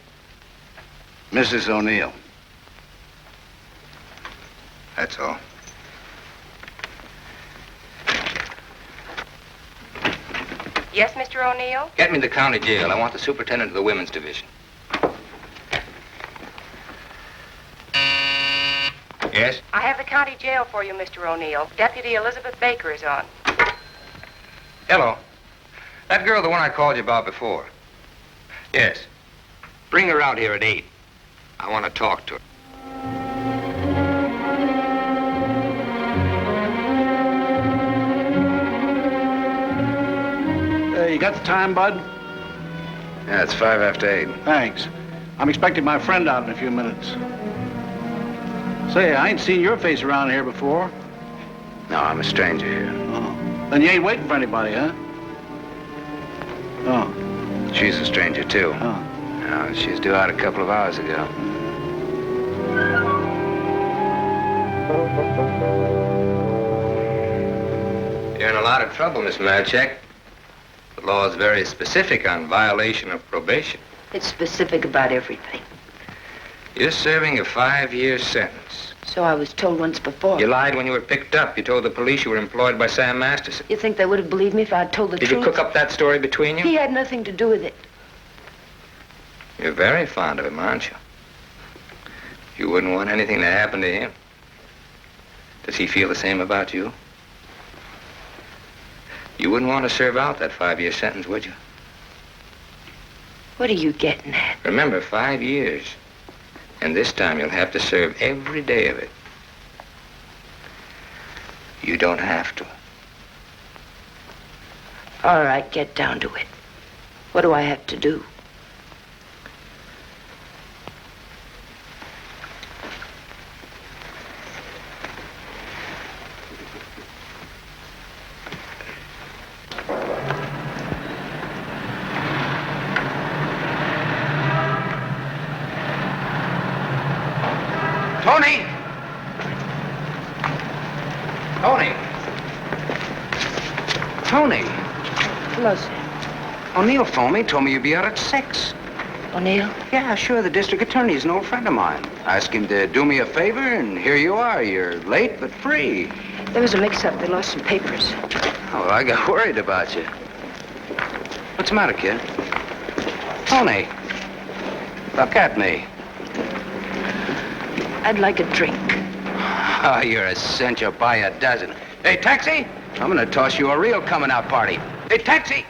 Mrs. O'Neill. That's all. Yes, Mr. O'Neill? Get me to the county jail. I want the superintendent of the women's division. Yes? I have the county jail for you, Mr. O'Neill. Deputy Elizabeth Baker is on. Hello. That girl, the one I called you about before. Yes. Bring her out here at 8. I want to talk to her. You got the time, Bud? Yeah, it's 5 after 8. Thanks. I'm expecting my friend out in a few minutes. Say, I ain't seen your face around here before. No, I'm a stranger here. Oh. Then you ain't waiting for anybody, huh? Oh. She's a stranger, too. Oh. No, she's due out a couple of hours ago. You're in a lot of trouble, Miss Marchek. The law is very specific on violation of probation. It's specific about everything. You're serving a 5-year sentence. So I was told once before. You lied when you were picked up. You told the police you were employed by Sam Masterson. You think they would have believed me if I'd told the Did truth? you cook up that story between you? He had nothing to do with it. You're very fond of him, aren't you? You wouldn't want anything to happen to him. Does he feel the same about you? You wouldn't want to serve out that 5-year sentence, would you? What are you getting at? Remember, 5 years. And this time you'll have to serve every day of it. You don't have to. All right, get down to it. What do I have to do? Tony! Tony! Tony! Hello, sir. O'Neill phoned me, told me you'd be out at 6. O'Neill? Yeah, sure, the district attorney's an old friend of mine. I asked him to do me a favor, and here you are. You're late, but free. There was a mix-up. They lost some papers. Oh, well, I got worried about you. What's the matter, kid? Tony! Look at me. I'd like a drink. Oh, you're a cinch up by a dozen. Hey, taxi! I'm gonna toss you a real coming-out party. Hey, taxi!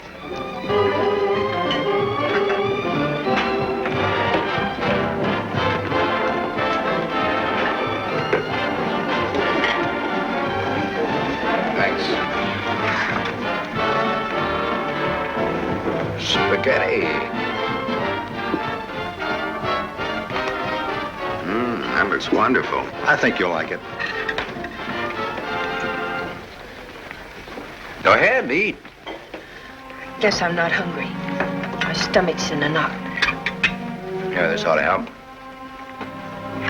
Thanks. Spaghetti. That looks wonderful. I think you'll like it. Go ahead, eat. Guess I'm not hungry. My stomach's in a knot. Here, this ought to help.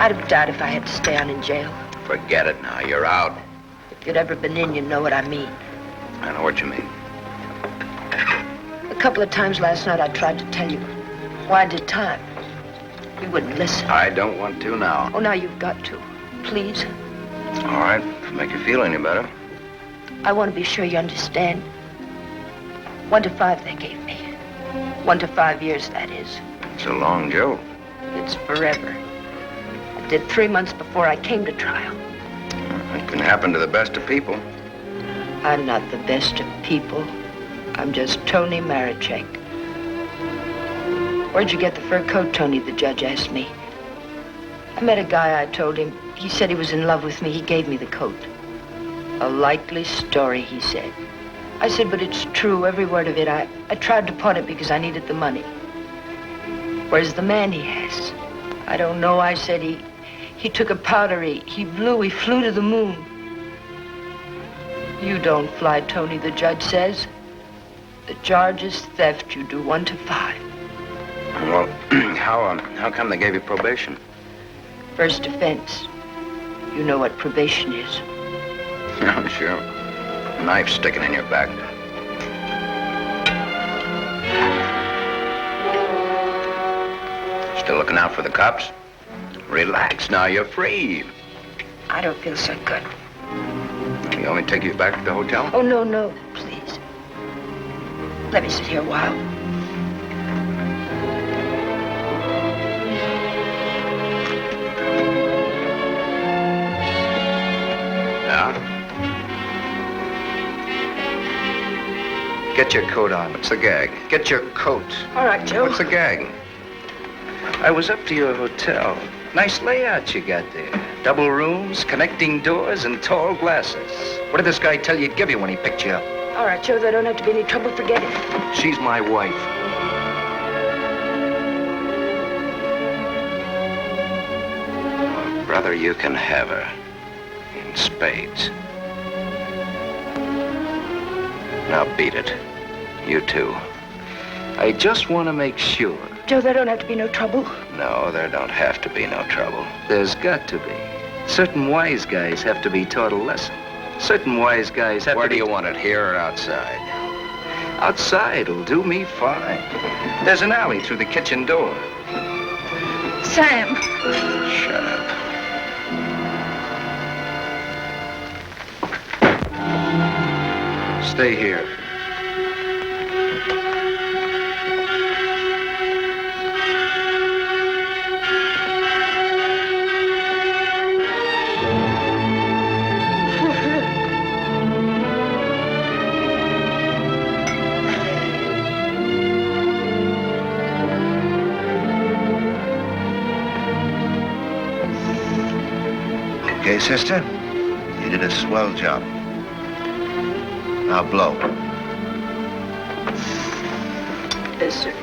I'd have died if I had to stay on in jail. Forget it now. You're out. If you'd ever been in, you'd know what I mean. I know what you mean. A couple of times last night I tried to tell you. Why did time? You wouldn't listen. I don't want to now. Oh, now you've got to. Please. All right, to make you feel any better. I want to be sure you understand. 1 to 5 they gave me. 1 to 5 years, that is. It's a long joke. It's forever. I did 3 months before I came to trial. It can happen to the best of people. I'm not the best of people. I'm just Tony Marichek. Where'd you get the fur coat, Tony? The judge asked me. I met a guy, I told him. He said he was in love with me. He gave me the coat. A likely story, he said. I said, but it's true, every word of it. I tried to pawn it because I needed the money. Where's the man he has? I don't know, I said. He took a powder, he flew to the moon. You don't fly, Tony, the judge says. The charge is theft. You do 1 to 5. Well, how come they gave you probation? First offense. You know what probation is. Yeah, sure. Knife sticking in your back. Still looking out for the cops? Relax now, you're free. I don't feel so good. You want me to take you back to the hotel? Oh, no, please. Let me sit here a while. Get your coat on. What's the gag? Get your coat. All right, Joe. What's the gag? I was up to your hotel. Nice layout you got there. Double rooms, connecting doors, and tall glasses. What did this guy tell you he'd give you when he picked you up? All right, Joe, there don't have to be any trouble. Forget it. She's my wife. Well, brother, you can have her. In spades. Now beat it. You too. I just want to make sure. Joe, there don't have to be no trouble. No, there don't have to be no trouble. There's got to be. Certain wise guys have to be taught a lesson. Certain wise guys have Where to do you want it, here or outside? Outside'll do me fine. There's an alley through the kitchen door. Sam. Shut up. Stay here. Okay, sister? You did a swell job. Now blow. Yes, sir.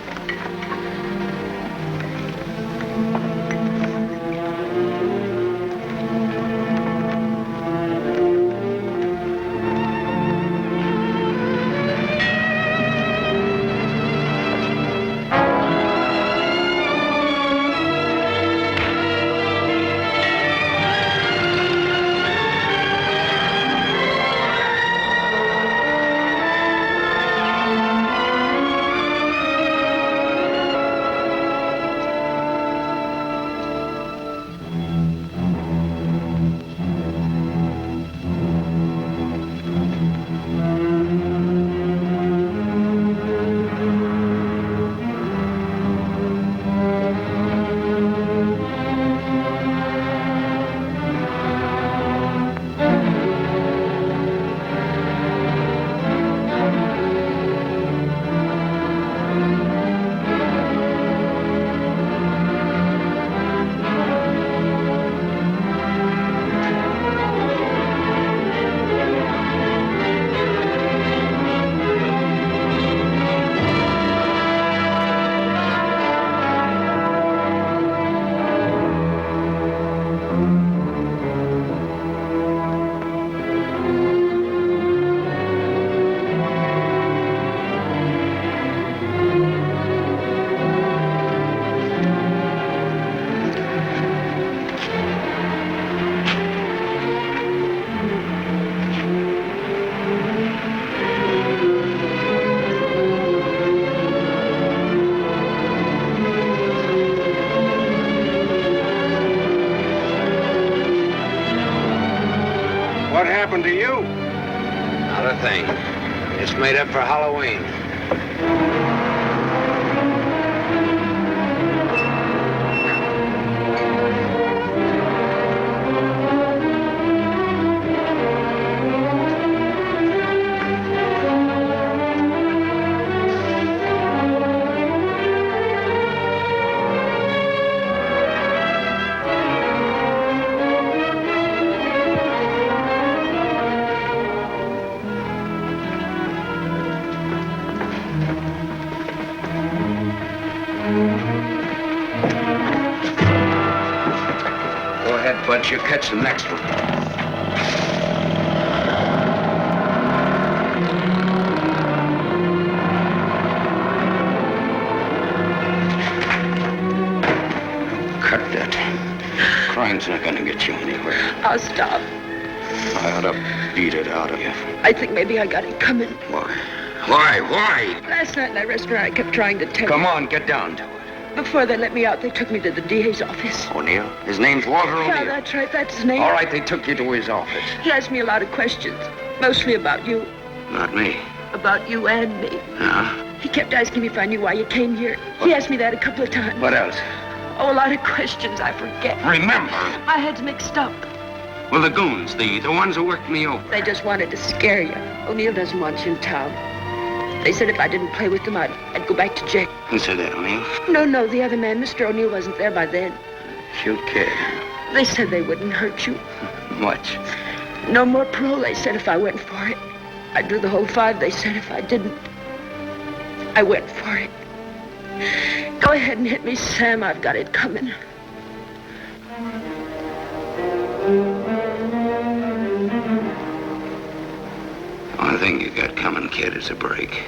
What happened to you? Not a thing. It's made up for Halloween. Go ahead, Butch. You catch the next one. Cut that. Crime's not gonna get you anywhere. I'll stop. I ought to beat it out of you. I think maybe I got it coming. Why? Why? Why? Last night in that restaurant, I kept trying to tell Come you. on, get down to it. Before they let me out, they took me to the DA's office. O'Neill? His name's Walter O'Neill. Yeah, that's right. That's his name. All right, they took you to his office. He asked me a lot of questions, mostly about you. Not me. About you and me. Huh? He kept asking me if I knew why you came here. He asked me that a couple of times. What else? Oh, a lot of questions I forget. Remember. My head's mixed up. Well, the goons, the ones who worked me over. They just wanted to scare you. O'Neill doesn't want you in town. They said if I didn't play with them, I'd go back to jail. Who said that, O'Neill? No, the other man, Mr. O'Neill, wasn't there by then. Cute kid. They said they wouldn't hurt you. Much. No more parole, they said, if I went for it. I'd do the whole 5, they said, if I didn't. I went for it. Go ahead and hit me, Sam. I've got it coming. The only thing you got coming, kid, is a break.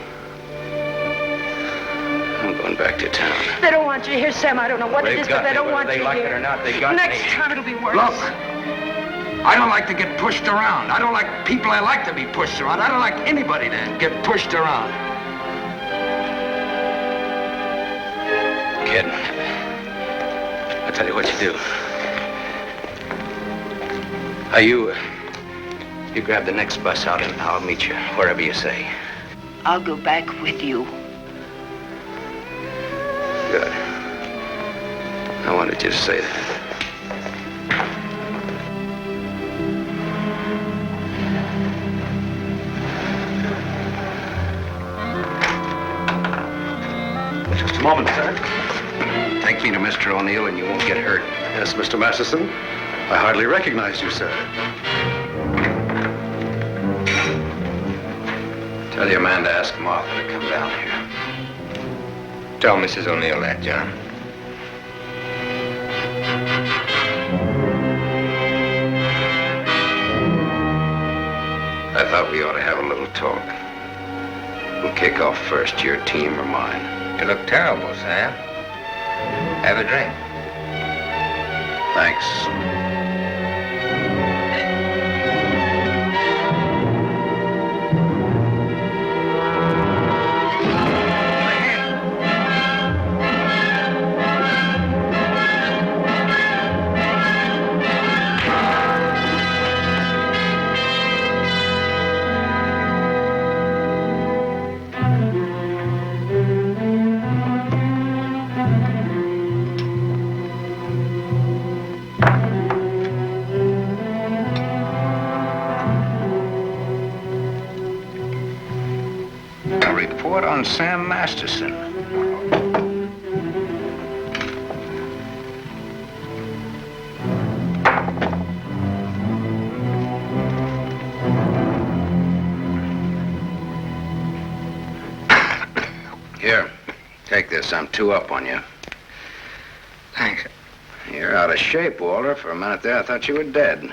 I'm going back to town. They don't want you here, Sam. I don't know what it is, but they don't want whether you they like here. it or not, they got Next me. time it'll be worse. Look, I don't like to get pushed around. I don't like people I like to be pushed around. I don't like anybody to get pushed around. Kid, I'll tell you what you do. You grab the next bus out and I'll meet you wherever you say. I'll go back with you. Good. I wanted you to say that. Just a moment, sir. Take me to Mr. O'Neill and you won't get hurt. Yes, Mr. Masterson. I hardly recognize you, sir. Tell your man to ask Martha to come down here. Tell Mrs. O'Neill that, John. I thought we ought to have a little talk. We'll kick off first, your team or mine. You look terrible, Sam. Have a drink. Thanks. A report on Sam Masterson. Here, take this. I'm 2 up on you. Thanks. You're out of shape, Walter. For a minute there, I thought you were dead.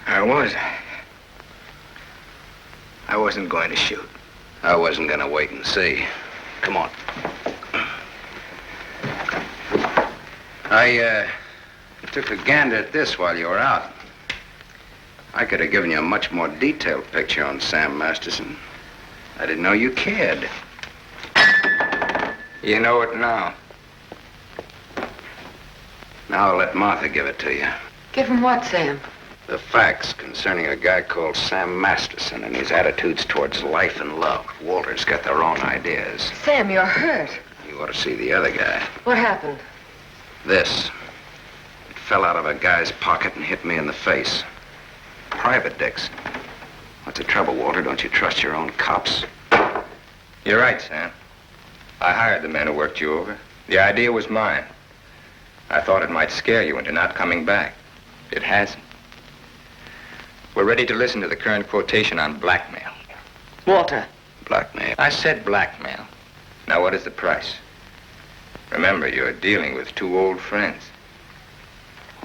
I was. I wasn't going to shoot. I wasn't going to wait and see. Come on. I took a gander at this while you were out. I could have given you a much more detailed picture on Sam Masterson. I didn't know you cared. You know it now. Now I'll let Martha give it to you. Give him what, Sam? The facts concerning a guy called Sam Masterson and his attitudes towards life and love. Walter's got their own ideas. Sam, you're hurt. You ought to see the other guy. What happened? This. It fell out of a guy's pocket and hit me in the face. Private dicks. What's the trouble, Walter? Don't you trust your own cops? You're right, Sam. I hired the men who worked you over. The idea was mine. I thought it might scare you into not coming back. It hasn't. We're ready to listen to the current quotation on blackmail. Walter. Blackmail? I said blackmail. Now, what is the price? Remember, you're dealing with 2 old friends.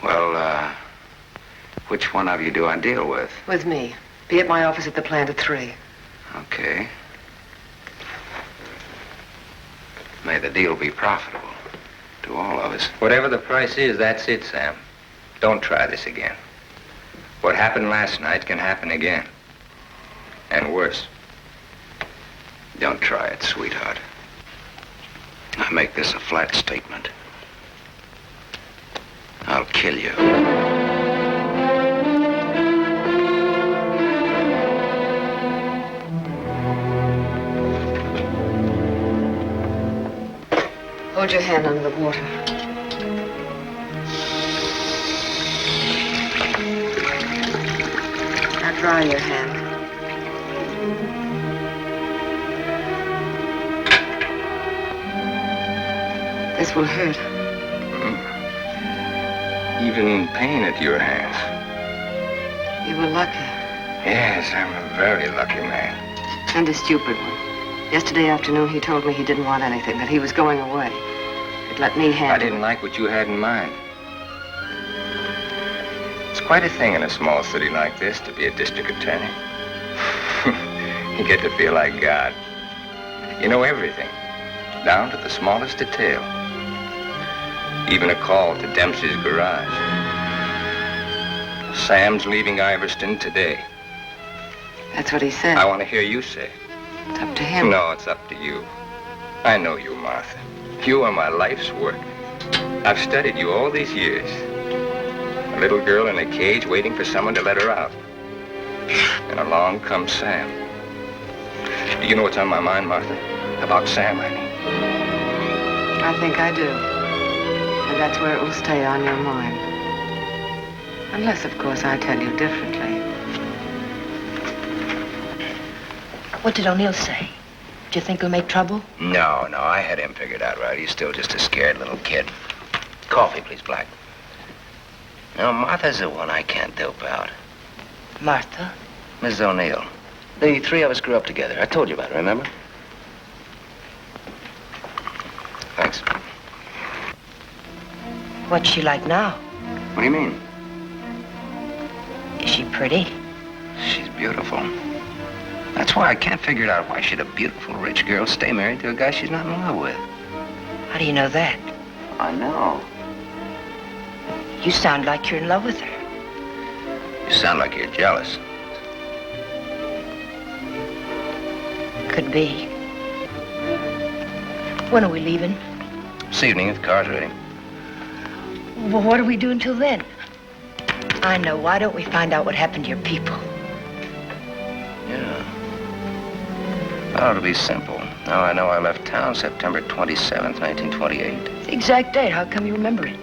Well, which one of you do I deal with? With me. Be at my office at the plant at 3. Okay. May the deal be profitable to all of us. Whatever the price is, that's it, Sam. Don't try this again. What happened last night can happen again. And worse. Don't try it, sweetheart. I make this a flat statement. I'll kill you. Hold your hand under the water. Now dry your hand. This will hurt. Even in pain at your hands. You were lucky. Yes, I'm a very lucky man. And a stupid one. Yesterday afternoon, he told me he didn't want anything, that he was going away. He'd let me handle I didn't like what you had in mind. It's quite a thing in a small city like this to be a district attorney. You get to feel like God. You know everything. down to the smallest detail. Even a call to Dempsey's garage. Sam's leaving Iverston today. That's what he said. I want to hear you say it. It's up to him. No, it's up to you. I know you, Martha. You are my life's work. I've studied you all these years. A little girl in a cage waiting for someone to let her out. And along comes Sam. Do you know what's on my mind, Martha? About Sam, I mean. I think I do. And that's where it will stay on your mind. Unless, of course, I tell you differently. What did O'Neill say? Do you think he'll make trouble? No, I had him figured out right. He's still just a scared little kid. Coffee, please, Black. No, Martha's the one I can't dope out. Martha? Mrs. O'Neill. The three of us grew up together. I told you about it, remember? Thanks. What's she like now? What do you mean? Is she pretty? She's beautiful. That's why I can't figure it out. Why should a beautiful rich girl stay married to a guy she's not in love with? How do you know that? I know. You sound like you're in love with her. You sound like you're jealous. Could be. When are we leaving? This evening, if the car's ready. Well, what do we do until then? I know. Why don't we find out what happened to your people? Yeah. Oh, it'll be simple. Now I know I left town September 27th, 1928. The exact date. How come you remember it?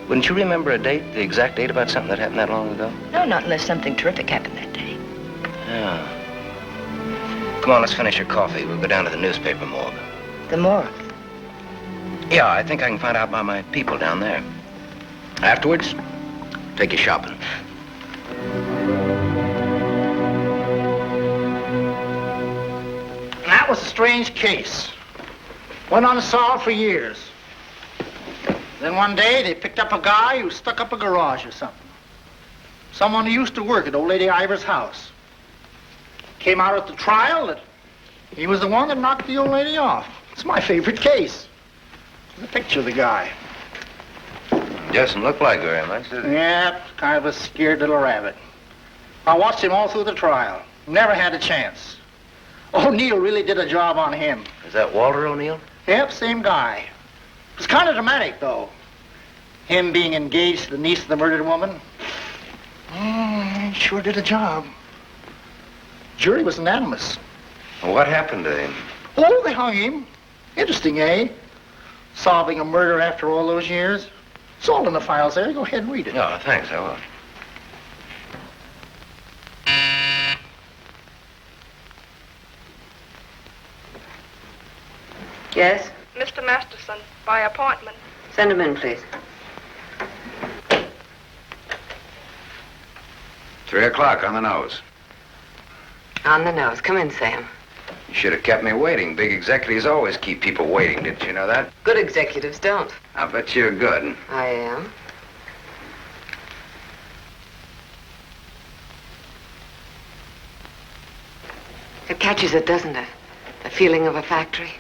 Wouldn't you remember a date, the exact date about something that happened that long ago? No, not unless something terrific happened that day. Yeah. Come on, let's finish your coffee. We'll go down to the newspaper morgue. The morgue? Yeah, I think I can find out about my people down there. Afterwards, take you shopping. That was a strange case. Went unsolved for years. Then one day they picked up a guy who stuck up a garage or something. Someone who used to work at old lady Ivers' house. Came out at the trial that he was the one that knocked the old lady off. It's my favorite case. The picture of the guy. Doesn't look like very much, does it? Yeah, kind of a scared little rabbit. I watched him all through the trial. Never had a chance. O'Neill really did a job on him. Is that Walter O'Neill? Yep, same guy. It was kind of dramatic, though. Him being engaged to the niece of the murdered woman. He sure did a job. Jury was unanimous. What happened to him? Oh, they hung him. Interesting, eh? Solving a murder after all those years. It's all in the files there. Go ahead and read it. No, thanks, I will. Yes? Mr. Masterson, by appointment. Send him in, please. 3 o'clock on the nose. On the nose. Come in, Sam. You should have kept me waiting. Big executives always keep people waiting. Didn't you know that? Good executives don't. I bet you're good. I am. It catches it, doesn't it? The feeling of a factory.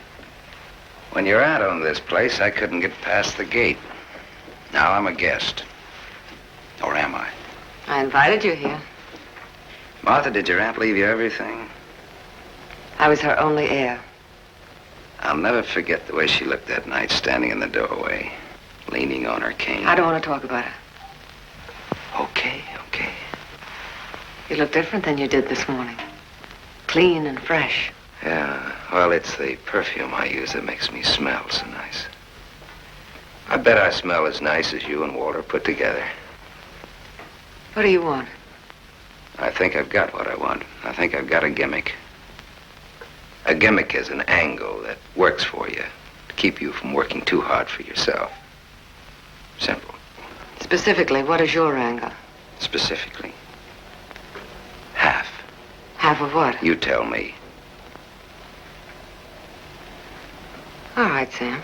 When your aunt owned this place, I couldn't get past the gate. Now I'm a guest. Or am I? I invited you here. Martha, did your aunt leave you everything? I was her only heir. I'll never forget the way she looked that night, standing in the doorway, leaning on her cane. I don't want to talk about it. Okay. You look different than you did this morning. Clean and fresh. Yeah, well, it's the perfume I use that makes me smell so nice. I bet I smell as nice as you and Walter put together. What do you want? I think I've got what I want. I think I've got a gimmick. A gimmick is an angle that works for you to keep you from working too hard for yourself. Simple. Specifically, what is your angle? Specifically, half. Half of what? You tell me. All right, Sam.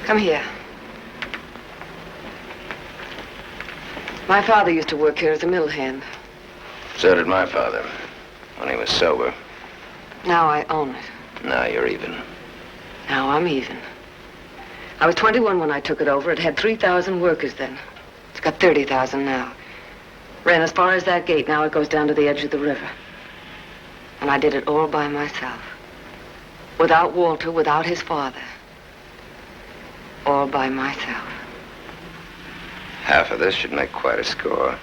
Come here. My father used to work here as a mill hand. So did my father, when he was sober. Now I own it. Now you're even. Now I'm even. I was 21 when I took it over. It had 3,000 workers then. It's got 30,000 now. Ran as far as that gate. Now it goes down to the edge of the river. And I did it all by myself. Without Walter, without his father. All by myself. Half of this should make quite a score.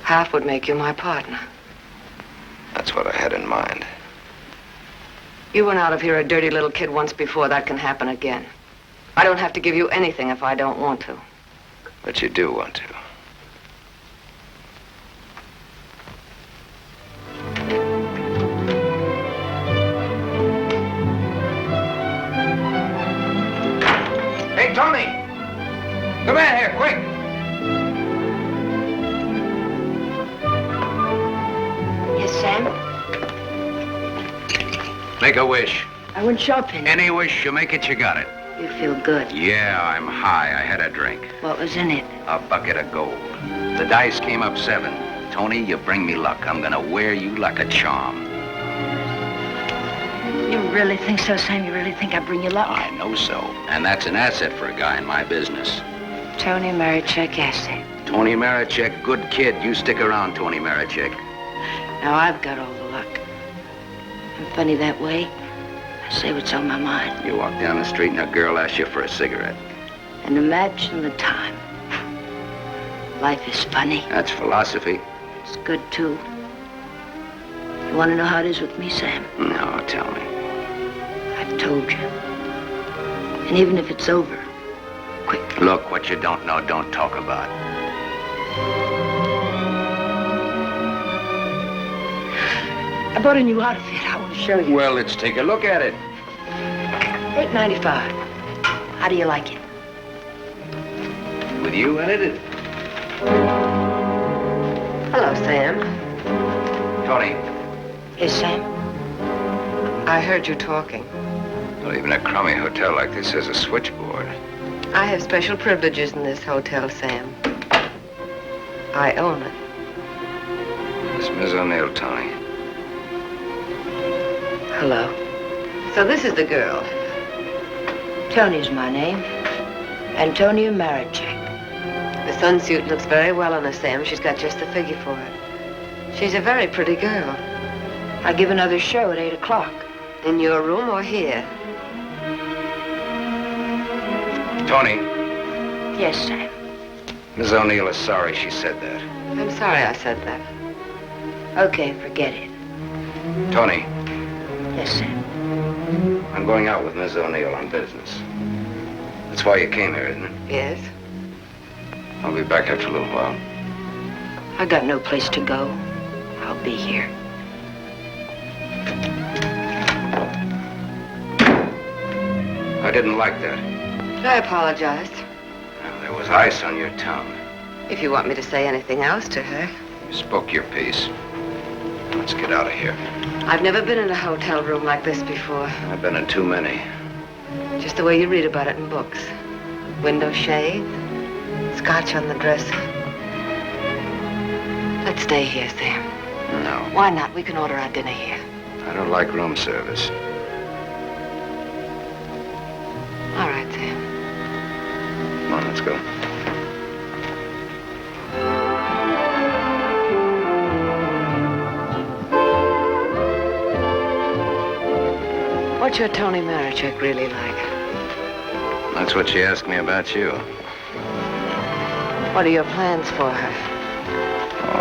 Half would make you my partner. That's what I had in mind. You went out of here a dirty little kid once before. That can happen again. I don't have to give you anything if I don't want to. But you do want to. Hey, Tony! Come in here, quick! Yes, Sam? Make a wish. I went shopping. Any wish you make it, you got it. You feel good. Yeah, I'm high. I had a drink. What was in it? A bucket of gold. The dice came up 7. Tony, you bring me luck. I'm gonna wear you like a charm. You really think so, Sam? You really think I bring you luck? I know so. And that's an asset for a guy in my business. Tony Marichek asset. Tony Marichek, good kid. You stick around, Tony Marichek. Now I've got all the luck. I'm funny that way. I say what's on my mind. You walk down the street and a girl asks you for a cigarette. And imagine the time. Life is funny. That's philosophy. It's good, too. You want to know how it is with me, Sam? No, tell me. I've told you. And even if it's over, quick. Look, what you don't know, don't talk about. I bought a new outfit. I want to show you. Well, let's take a look at it. $8.95. How do you like it? With you in it? Hello, Sam. Tony. Yes, Sam? I heard you talking. Well, even a crummy hotel like this has a switchboard. I have special privileges in this hotel, Sam. I own it. It's Miss O'Neill, Tony. Hello. So this is the girl. Tony's my name. Antonia Marichek. The sunsuit looks very well on her, Sam. She's got just the figure for it. She's a very pretty girl. I give another show at 8 o'clock. In your room or here? Tony. Yes, Sam. Miss O'Neill is sorry she said that. I'm sorry I said that. Okay, forget it. Tony. Yes, Sam. I'm going out with Miss O'Neill on business. That's why you came here, isn't it? Yes. I'll be back after a little while. I got no place to go. I'll be here. I didn't like that. I apologize. There was ice on your tongue. If you want me to say anything else to her. You spoke your piece. Let's get out of here. I've never been in a hotel room like this before. I've been in too many. Just the way you read about it in books. Window shade, scotch on the dresser. Let's stay here, Sam. No. Why not? We can order our dinner here. I don't like room service. All right, Sam. Come on, let's go. What's your Tony Marichek really like? That's what she asked me about you. What are your plans for her?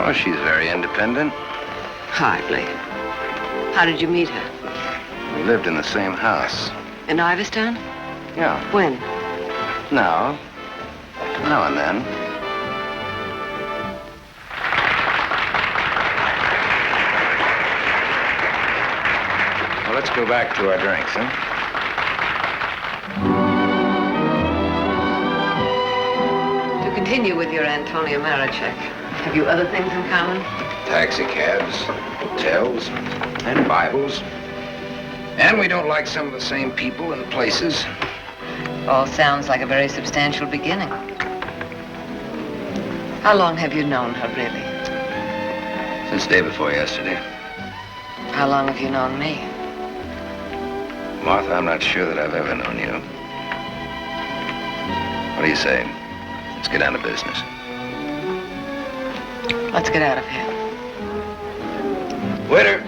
Oh, she's very independent. Hardly. How did you meet her? We lived in the same house. In Iverstown? Yeah. When? Now and then. Well, let's go back to our drinks, huh? To continue with your Antonia Marichek, have you other things in common? Taxi cabs, hotels, and Bibles. And we don't like some of the same people and places. All sounds like a very substantial beginning. How long have you known her, really? Since day before yesterday. How long have you known me? Martha, I'm not sure that I've ever known you. What do you say? Let's get down to business. Let's get out of here. Waiter!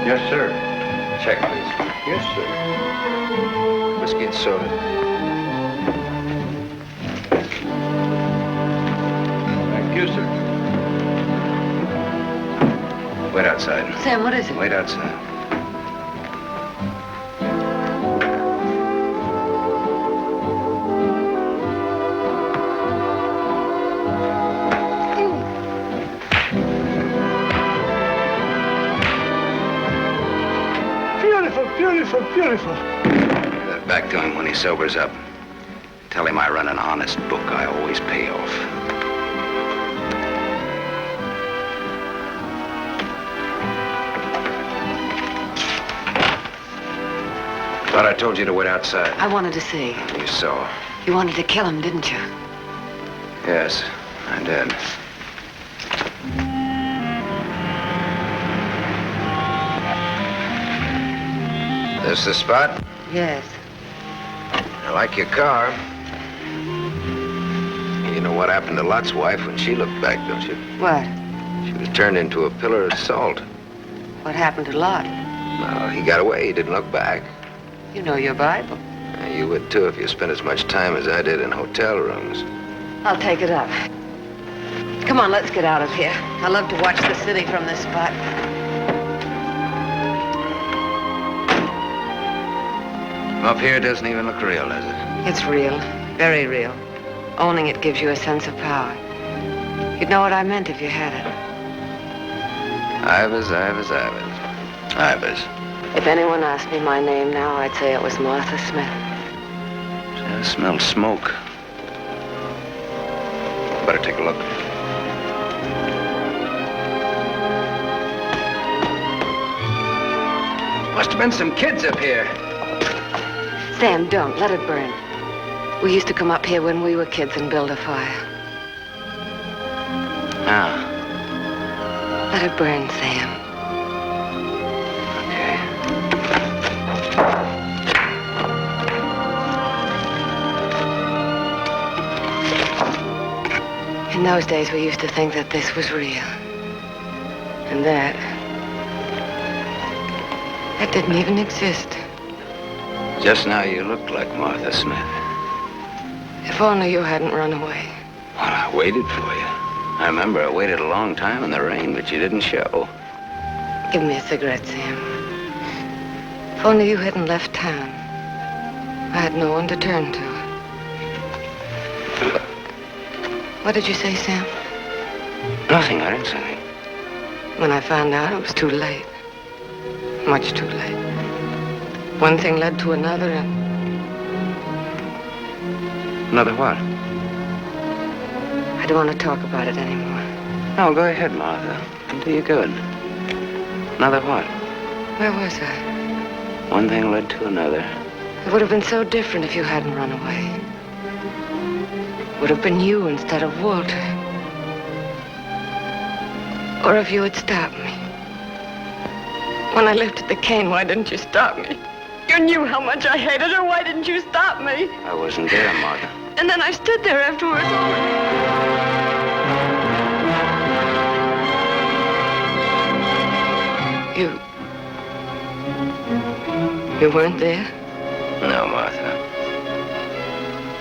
Yes, sir. Check, please. Yes, sir. Whiskey and soda. Thank you, sir. Wait outside. Sam, what is it? Wait outside. Beautiful, beautiful. Give that back to him when he sobers up. Tell him I run an honest book. I always pay off. Thought I told you to wait outside. I wanted to see. You saw. You wanted to kill him, didn't you? Yes, I did. This the spot? Yes. I like your car. You know what happened to Lot's wife when she looked back, don't you? What? She was turned into a pillar of salt. What happened to Lot? Well, he got away. He didn't look back. You know your Bible. You would, too, if you spent as much time as I did in hotel rooms. I'll take it up. Come on, let's get out of here. I love to watch the city from this spot. Up here, it doesn't even look real, does it? It's real. Very real. Owning it gives you a sense of power. You'd know what I meant if you had it. Ivers, Ivers, Ivers. Ivers. If anyone asked me my name now, I'd say it was Martha Smith. I smell smoke. Better take a look. Must have been some kids up here. Sam, don't. Let it burn. We used to come up here when we were kids and build a fire. Now. Let it burn, Sam. In those days, we used to think that this was real. And that didn't even exist. Just now you looked like Martha Smith. If only you hadn't run away. Well, I waited for you. I remember I waited a long time in the rain, but you didn't show. Give me a cigarette, Sam. If only you hadn't left town. I had no one to turn to. What did you say, Sam? Nothing, I didn't say anything. When I found out, it was too late. Much too late. One thing led to another, and... Another what? I don't want to talk about it anymore. No, go ahead, Martha. It'll do you good. Another what? Where was I? One thing led to another. It would have been so different if you hadn't run away. It would have been you instead of Walter. Or if you had stopped me. When I lifted the cane, why didn't you stop me? You knew how much I hated her. Why didn't you stop me? I wasn't there, Martha. And then I stood there afterwards. You weren't there? No, Martha.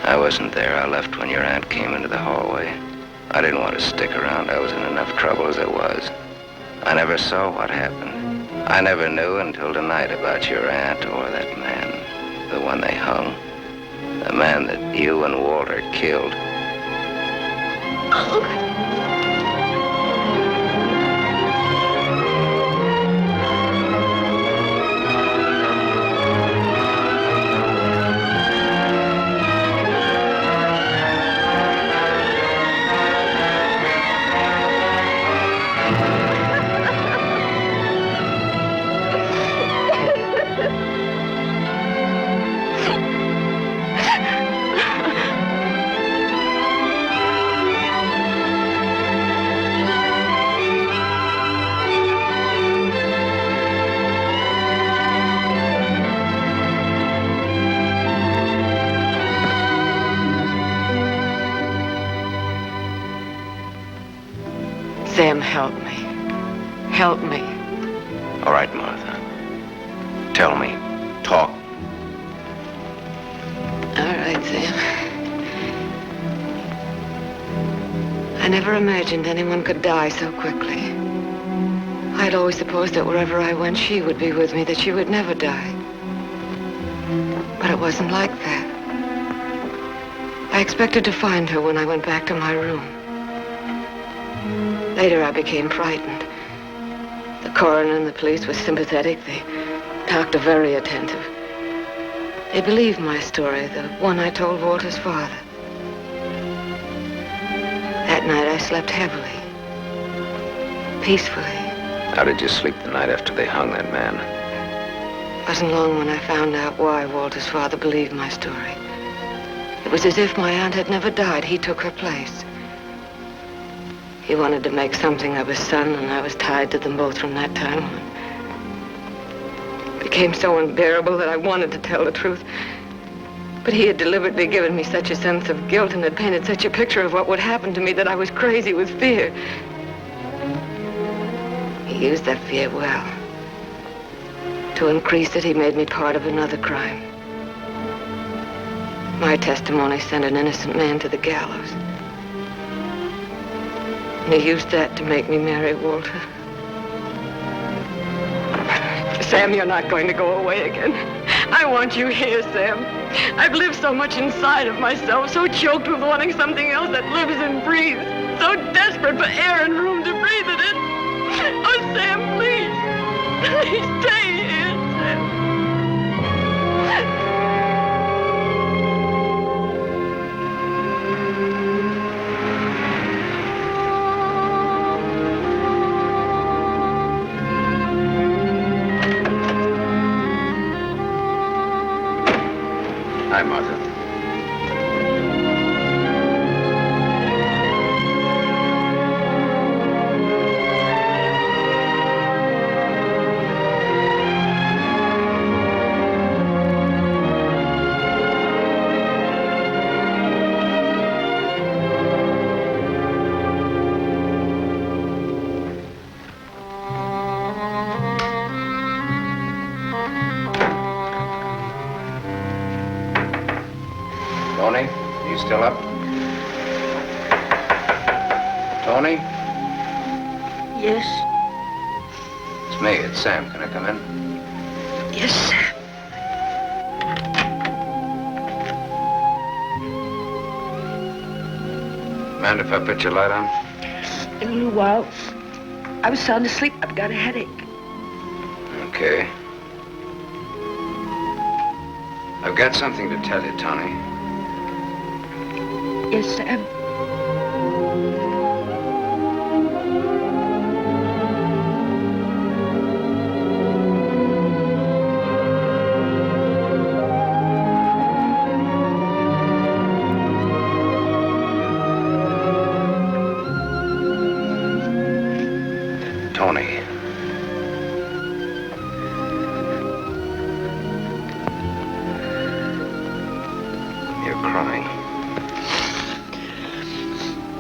I wasn't there. I left when your aunt came into the hallway. I didn't want to stick around. I was in enough trouble as it was. I never saw what happened. I never knew until tonight about your aunt or that man, the one they hung. The man that you and Walter killed. help me. Help me. All right, Martha. Tell me. Talk. All right, Sam. I never imagined anyone could die so quickly. I'd always supposed that wherever I went, she would be with me, that she would never die. But it wasn't like that. I expected to find her when I went back to my room. Later, I became frightened. The coroner and the police were sympathetic. They talked very attentive. They believed my story, the one I told Walter's father. That night, I slept heavily, peacefully. How did you sleep the night after they hung that man? It wasn't long when I found out why Walter's father believed my story. It was as if my aunt had never died. He took her place. He wanted to make something of his son, and I was tied to them both from that time on. It became so unbearable that I wanted to tell the truth. But he had deliberately given me such a sense of guilt and had painted such a picture of what would happen to me that I was crazy with fear. He used that fear well. To increase it, he made me part of another crime. My testimony sent an innocent man to the gallows. And he used that to make me marry Walter. Sam, you're not going to go away again. I want you here, Sam. I've lived so much inside of myself, so choked with wanting something else that lives and breathes, so desperate for air and room to breathe it in. Oh, Sam, please. Please stay here, Sam. Hi, Martha. Tony, are you still up? Tony? Yes? It's me, it's Sam. Can I come in? Yes, Sam. Mind if I put your light on? In a little while. I was sound asleep. I've got a headache. Okay. I've got something to tell you, Tony. Yes, Sam. Tony. You're crying.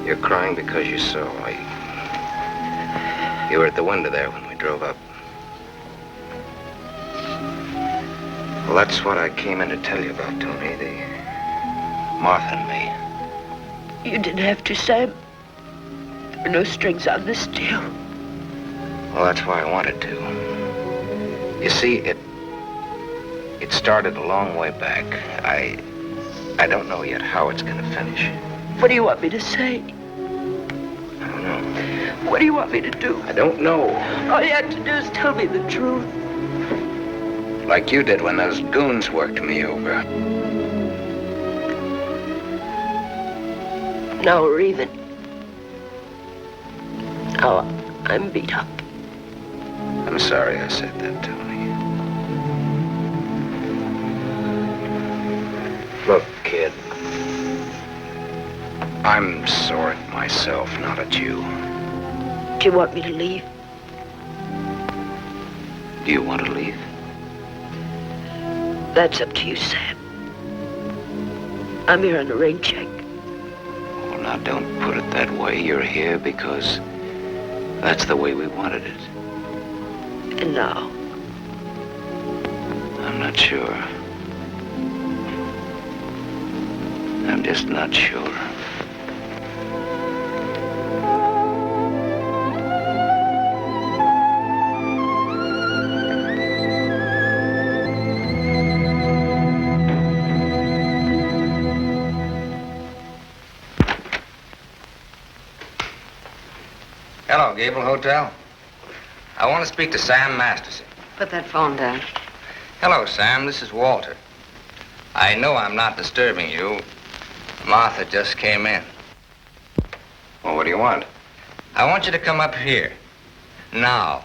You're crying because you saw. You were at the window there when we drove up. Well, that's what I came in to tell you about, Tony. The Martha and me. You didn't have to, Sam. There were no strings on this deal. Well, that's why I wanted to. You see, it started a long way back. I don't know yet how it's going to finish. What do you want me to say? I don't know. What do you want me to do? I don't know. All you have to do is tell me the truth. Like you did when those goons worked me over. Now we're even. Now I'm beat up. I'm sorry I said that, Tony. Look, kid. I'm sore at myself, not at you. Do you want me to leave? Do you want to leave? That's up to you, Sam. I'm here on a rain check. Well, now, don't put it that way. You're here because That's the way we wanted it. And now? I'm not sure. I'm just not sure. Hello, Gable Hotel. I want to speak to Sam Masterson. Put that phone down. Hello, Sam. This is Walter. I know I'm not disturbing you. Martha just came in. Well, what do you want? I want you to come up here. Now.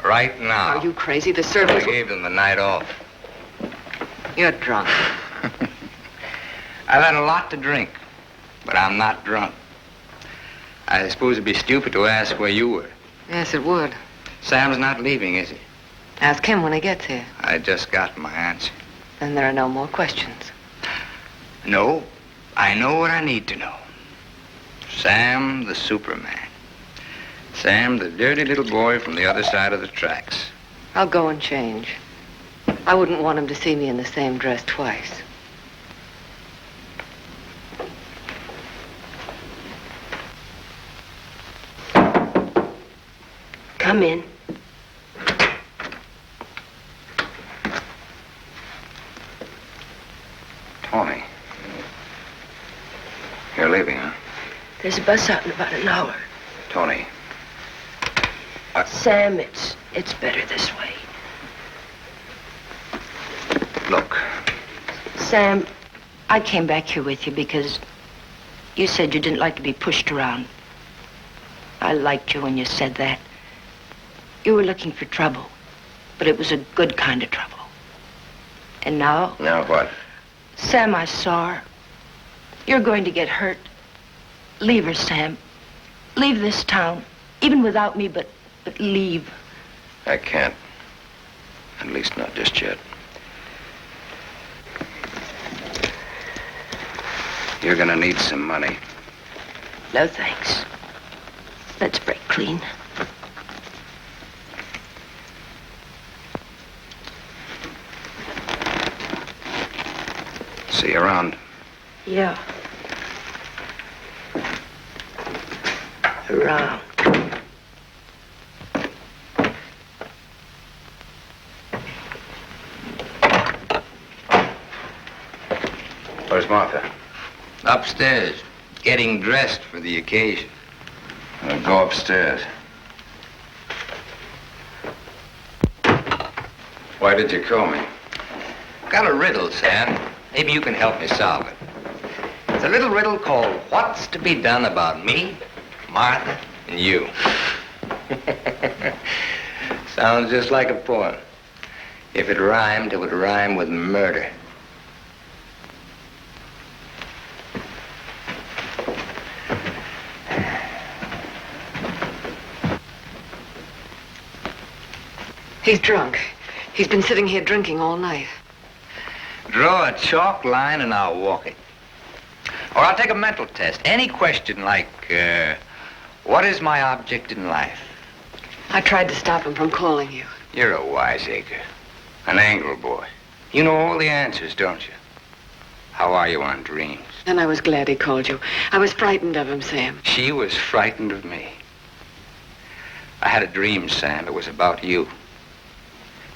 Right now. Are you crazy? The servants... I gave them the night off. You're drunk. I've had a lot to drink, but I'm not drunk. I suppose it'd be stupid to ask where you were. Yes, it would. Sam's not leaving, is he? Ask him when he gets here. I just got my answer. Then there are no more questions. No, I know what I need to know. Sam the Superman. Sam the dirty little boy from the other side of the tracks. I'll go and change. I wouldn't want him to see me in the same dress twice. Come in. Tony. You're leaving, huh? There's a bus out in about an hour. Tony. Sam, it's better this way. Look. Sam, I came back here with you because you said you didn't like to be pushed around. I liked you when you said that. You were looking for trouble, but it was a good kind of trouble. And now? Now what? Sam, I saw her. You're going to get hurt. Leave her, Sam. Leave this town, even without me, but leave. I can't. At least not just yet. You're gonna need some money. No, thanks. Let's break clean. See you around. Yeah. Around. Where's Martha? Upstairs, getting dressed for the occasion. I'll go upstairs. Why did you call me? Got a riddle, Sam. Maybe you can help me solve it. It's a little riddle called What's to Be Done About Me, Martha, and You. Sounds just like a poem. If it rhymed, it would rhyme with murder. He's drunk. He's been sitting here drinking all night. Draw a chalk line and I'll walk it. Or I'll take a mental test. Any question like, what is my object in life? I tried to stop him from calling you. You're a wiseacre. An angle boy. You know all the answers, don't you? How are you on dreams? And I was glad he called you. I was frightened of him, Sam. She was frightened of me. I had a dream, Sam. It was about you.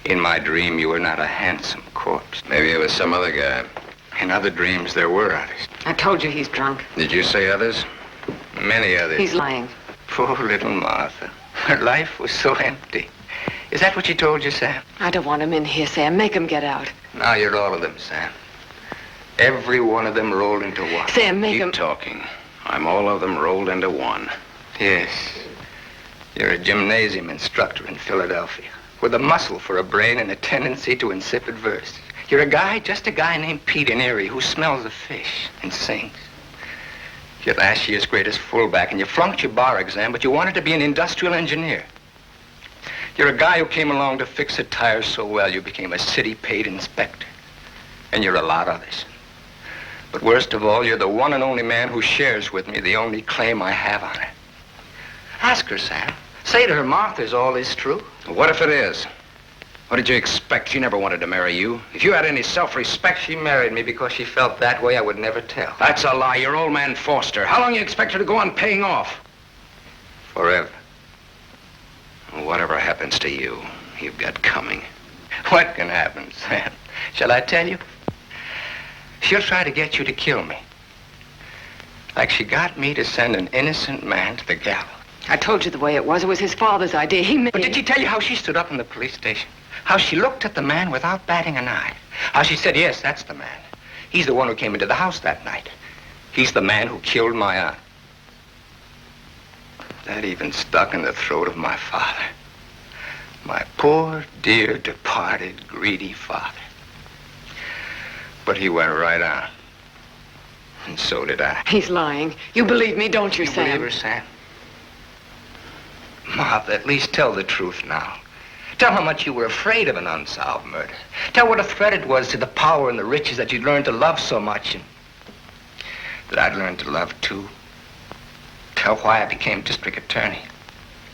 In my dream, you were not a handsome corpse. Maybe it was some other guy. In other dreams, there were others. I told you he's drunk. Did you say others? Many others. He's lying. Poor little Martha. Her life was so empty. Is that what she told you, Sam? I don't want him in here, Sam. Make him get out. Now you're all of them, Sam. Every one of them rolled into one. Sam, make him... Keep talking. I'm all of them rolled into one. Yes. You're a gymnasium instructor in Philadelphia with a muscle for a brain and a tendency to insipid verse. You're a guy, just a guy named Pete in Erie who smells of fish and sings. You're last year's greatest fullback and you flunked your bar exam, but you wanted to be an industrial engineer. You're a guy who came along to fix a tire so well you became a city-paid inspector. And you're a lot of others. But worst of all, you're the one and only man who shares with me the only claim I have on her. Ask her, Sam. Say to her, Martha, is all this true? What if it is? What did you expect? She never wanted to marry you. If you had any self-respect... She married me because she felt that way. I would never tell. That's a lie. Your old man forced her. How long you expect her to go on paying off? Forever. Whatever happens to you, you've got coming. What can happen, Sam? Shall I tell you? She'll try to get you to kill me. Like she got me to send an innocent man to the gallows. I told you the way it was. It was his father's idea. He made... But did she tell you how she stood up in the police station? How she looked at the man without batting an eye? How she said, yes, that's the man. He's the one who came into the house that night. He's the man who killed my aunt. That even stuck in the throat of my father. My poor, dear, departed, greedy father. But he went right on. And so did I. He's lying. You believe me, don't you, Sam? You believe her, Sam? Martha, at least tell the truth now. Tell how much you were afraid of an unsolved murder. Tell what a threat it was to the power and the riches that you'd learned to love so much and that I'd learned to love too. Tell why I became district attorney.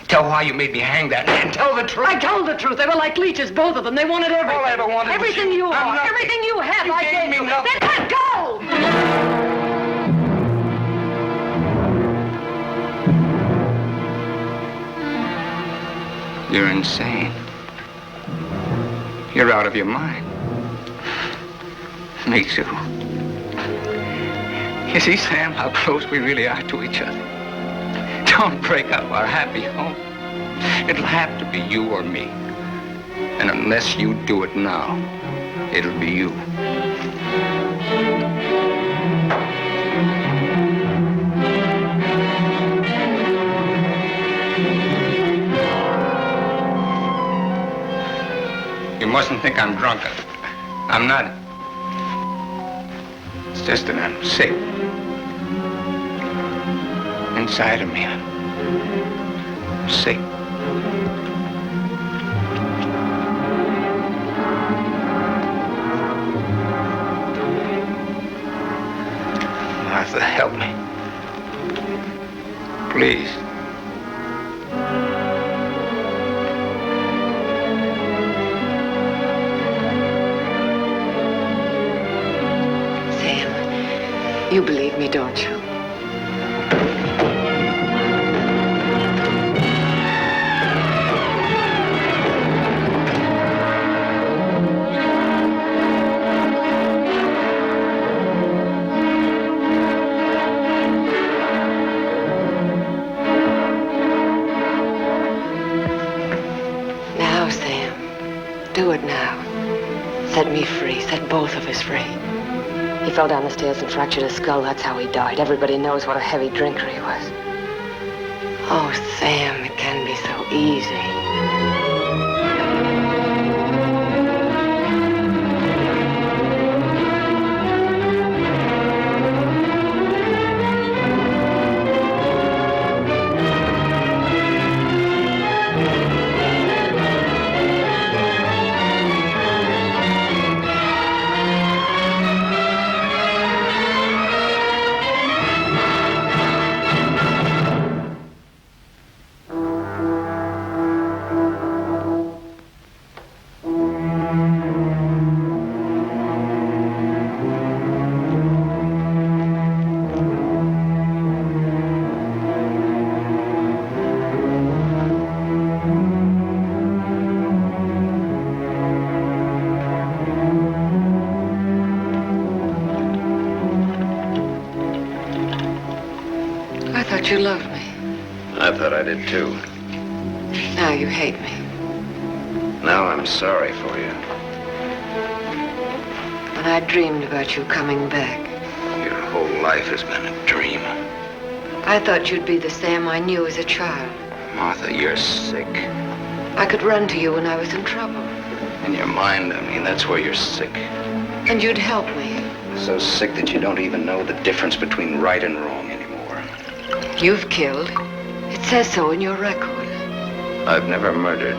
Tell why you made me hang that man. Tell the truth. I told the truth. They were like leeches, both of them. They wanted everything. All I ever wanted everything was you are, nothing. everything you have, You I gave gave me you. nothing. Then let go! You're insane. You're out of your mind. Me too. You see, Sam, how close we really are to each other. Don't break up our happy home. It'll have to be you or me. And unless you do it now, it'll be you. You mustn't think I'm drunk. I'm not. It's just that I'm sick. Inside of me, I'm sick. Martha, help me. Please. Sam, you believe me, don't you? Do it now. Set me free. Set both of us free. He fell down the stairs and fractured his skull. That's how he died. Everybody knows what a heavy drinker he was. Oh, Sam, it can be so easy. You loved me. I thought I did too. Now you hate me. Now I'm sorry for you. But I dreamed about you coming back. Your whole life has been a dream. I thought you'd be the Sam I knew as a child. Martha, you're sick. I could run to you when I was in trouble. In your mind, I mean, that's where you're sick. And you'd help me. So sick that you don't even know the difference between right and wrong anymore. You've killed. It says so in your record. I've never murdered.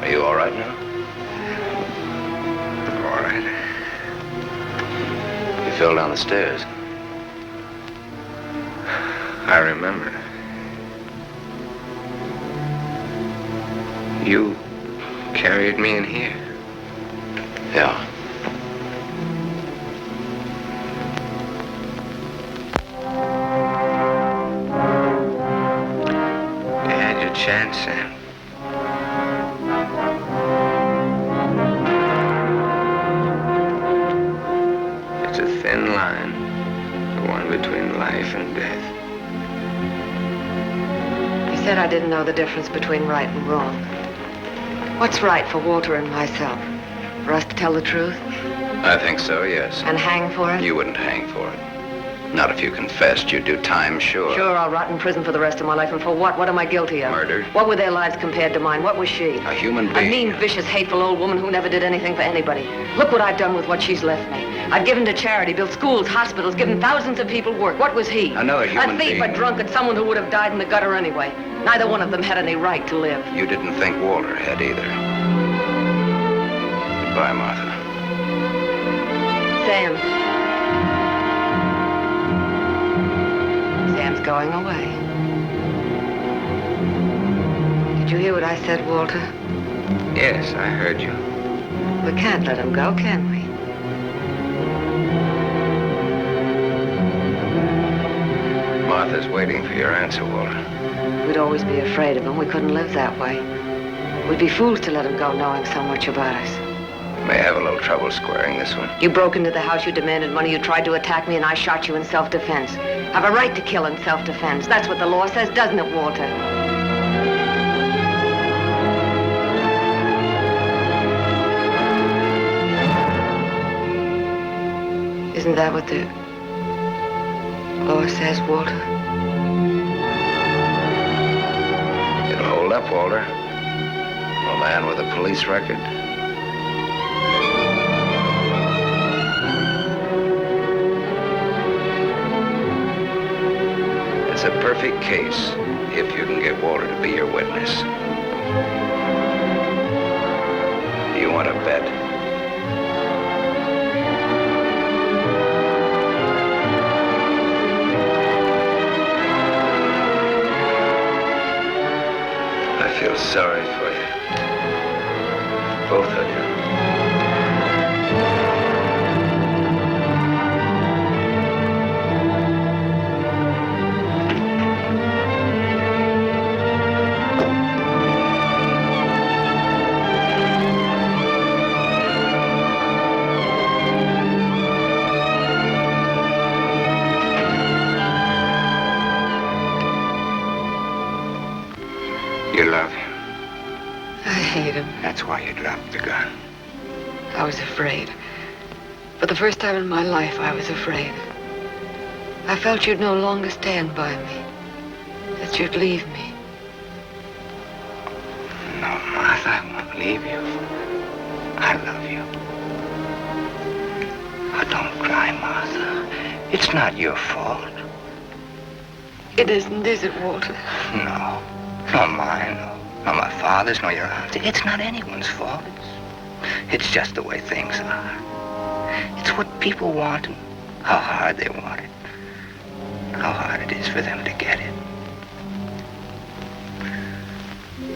Are you all right now? fell down the stairs. I remember. You carried me in here. Yeah. You had your chance, Sam. It's a thin line, the one between life and death. You said I didn't know the difference between right and wrong. What's right for Walter and myself? For us to tell the truth? I think so, yes. And hang for it? You wouldn't hang for it. Not if you confessed. You'd do time, sure. Sure, I'll rot in prison for the rest of my life. And for what? What am I guilty of? Murder. What were their lives compared to mine? What was she? A human A being. mean, vicious, hateful old woman who never did anything for anybody. Look what I've done with what she's left me. I've given to charity, built schools, hospitals, given thousands of people work. What was he? Another human A thief, being. a drunkard, someone who would have died in the gutter anyway. Neither one of them had any right to live. You didn't think Walter had either. Goodbye, Martha. Sam. Sam's going away. Did you hear what I said, Walter? Yes, I heard you. We can't let him go, can we? Martha's waiting for your answer, Walter. We'd always be afraid of him. We couldn't live that way. We'd be fools to let him go knowing so much about us. May have a little trouble squaring this one. You broke into the house, you demanded money, you tried to attack me, and I shot you in self-defense. Have a right to kill in self-defense. That's what the law says, doesn't it, Walter? Isn't that what the law says, Walter? It'll hold up, Walter. A man with a police record. It's a perfect case if you can get Walter to be your witness. Do you want to bet? I feel sorry for you. Both of you. You love him. I hate him. That's why you dropped the gun. I was afraid. For the first time in my life, I was afraid. I felt you'd no longer stand by me. That you'd leave me. No, Martha, I won't leave you. I love you. Oh, don't cry, Martha. It's not your fault. It isn't, is it, Walter? No. Nor mine, nor my father's, nor your aunt's. It's not anyone's fault. It's just the way things are. It's what people want and how hard they want it. How hard it is for them to get it.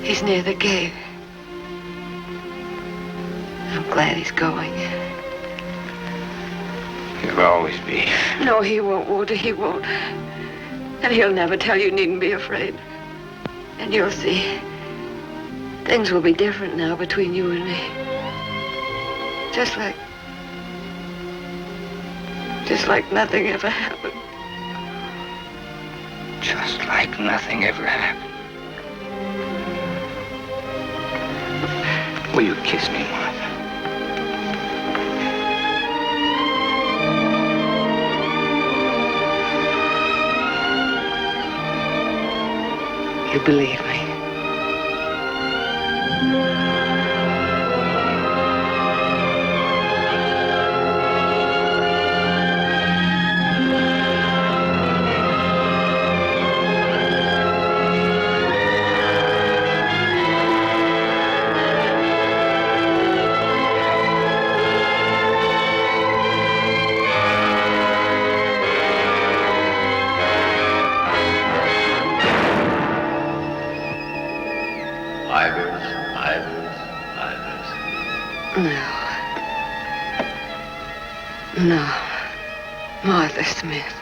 He's near the gate. I'm glad he's going. You'll always be. No, he won't, Walter, he won't. And he'll never tell you needn't be afraid. And you'll see, things will be different now between you and me. Just like nothing ever happened. Just like nothing ever happened. Will you kiss me, Martha? You believe me? No. Martha Smith.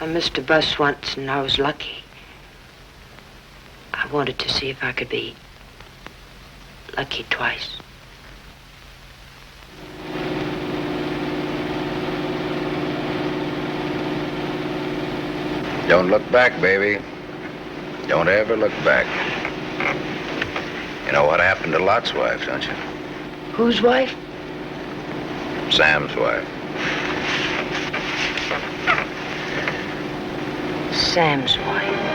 I missed a bus once and I was lucky. I wanted to see if I could be lucky twice. Don't look back, baby. Don't ever look back. You know what happened to Lot's wife, don't you? Whose wife? Sam's wife. Sam's wife.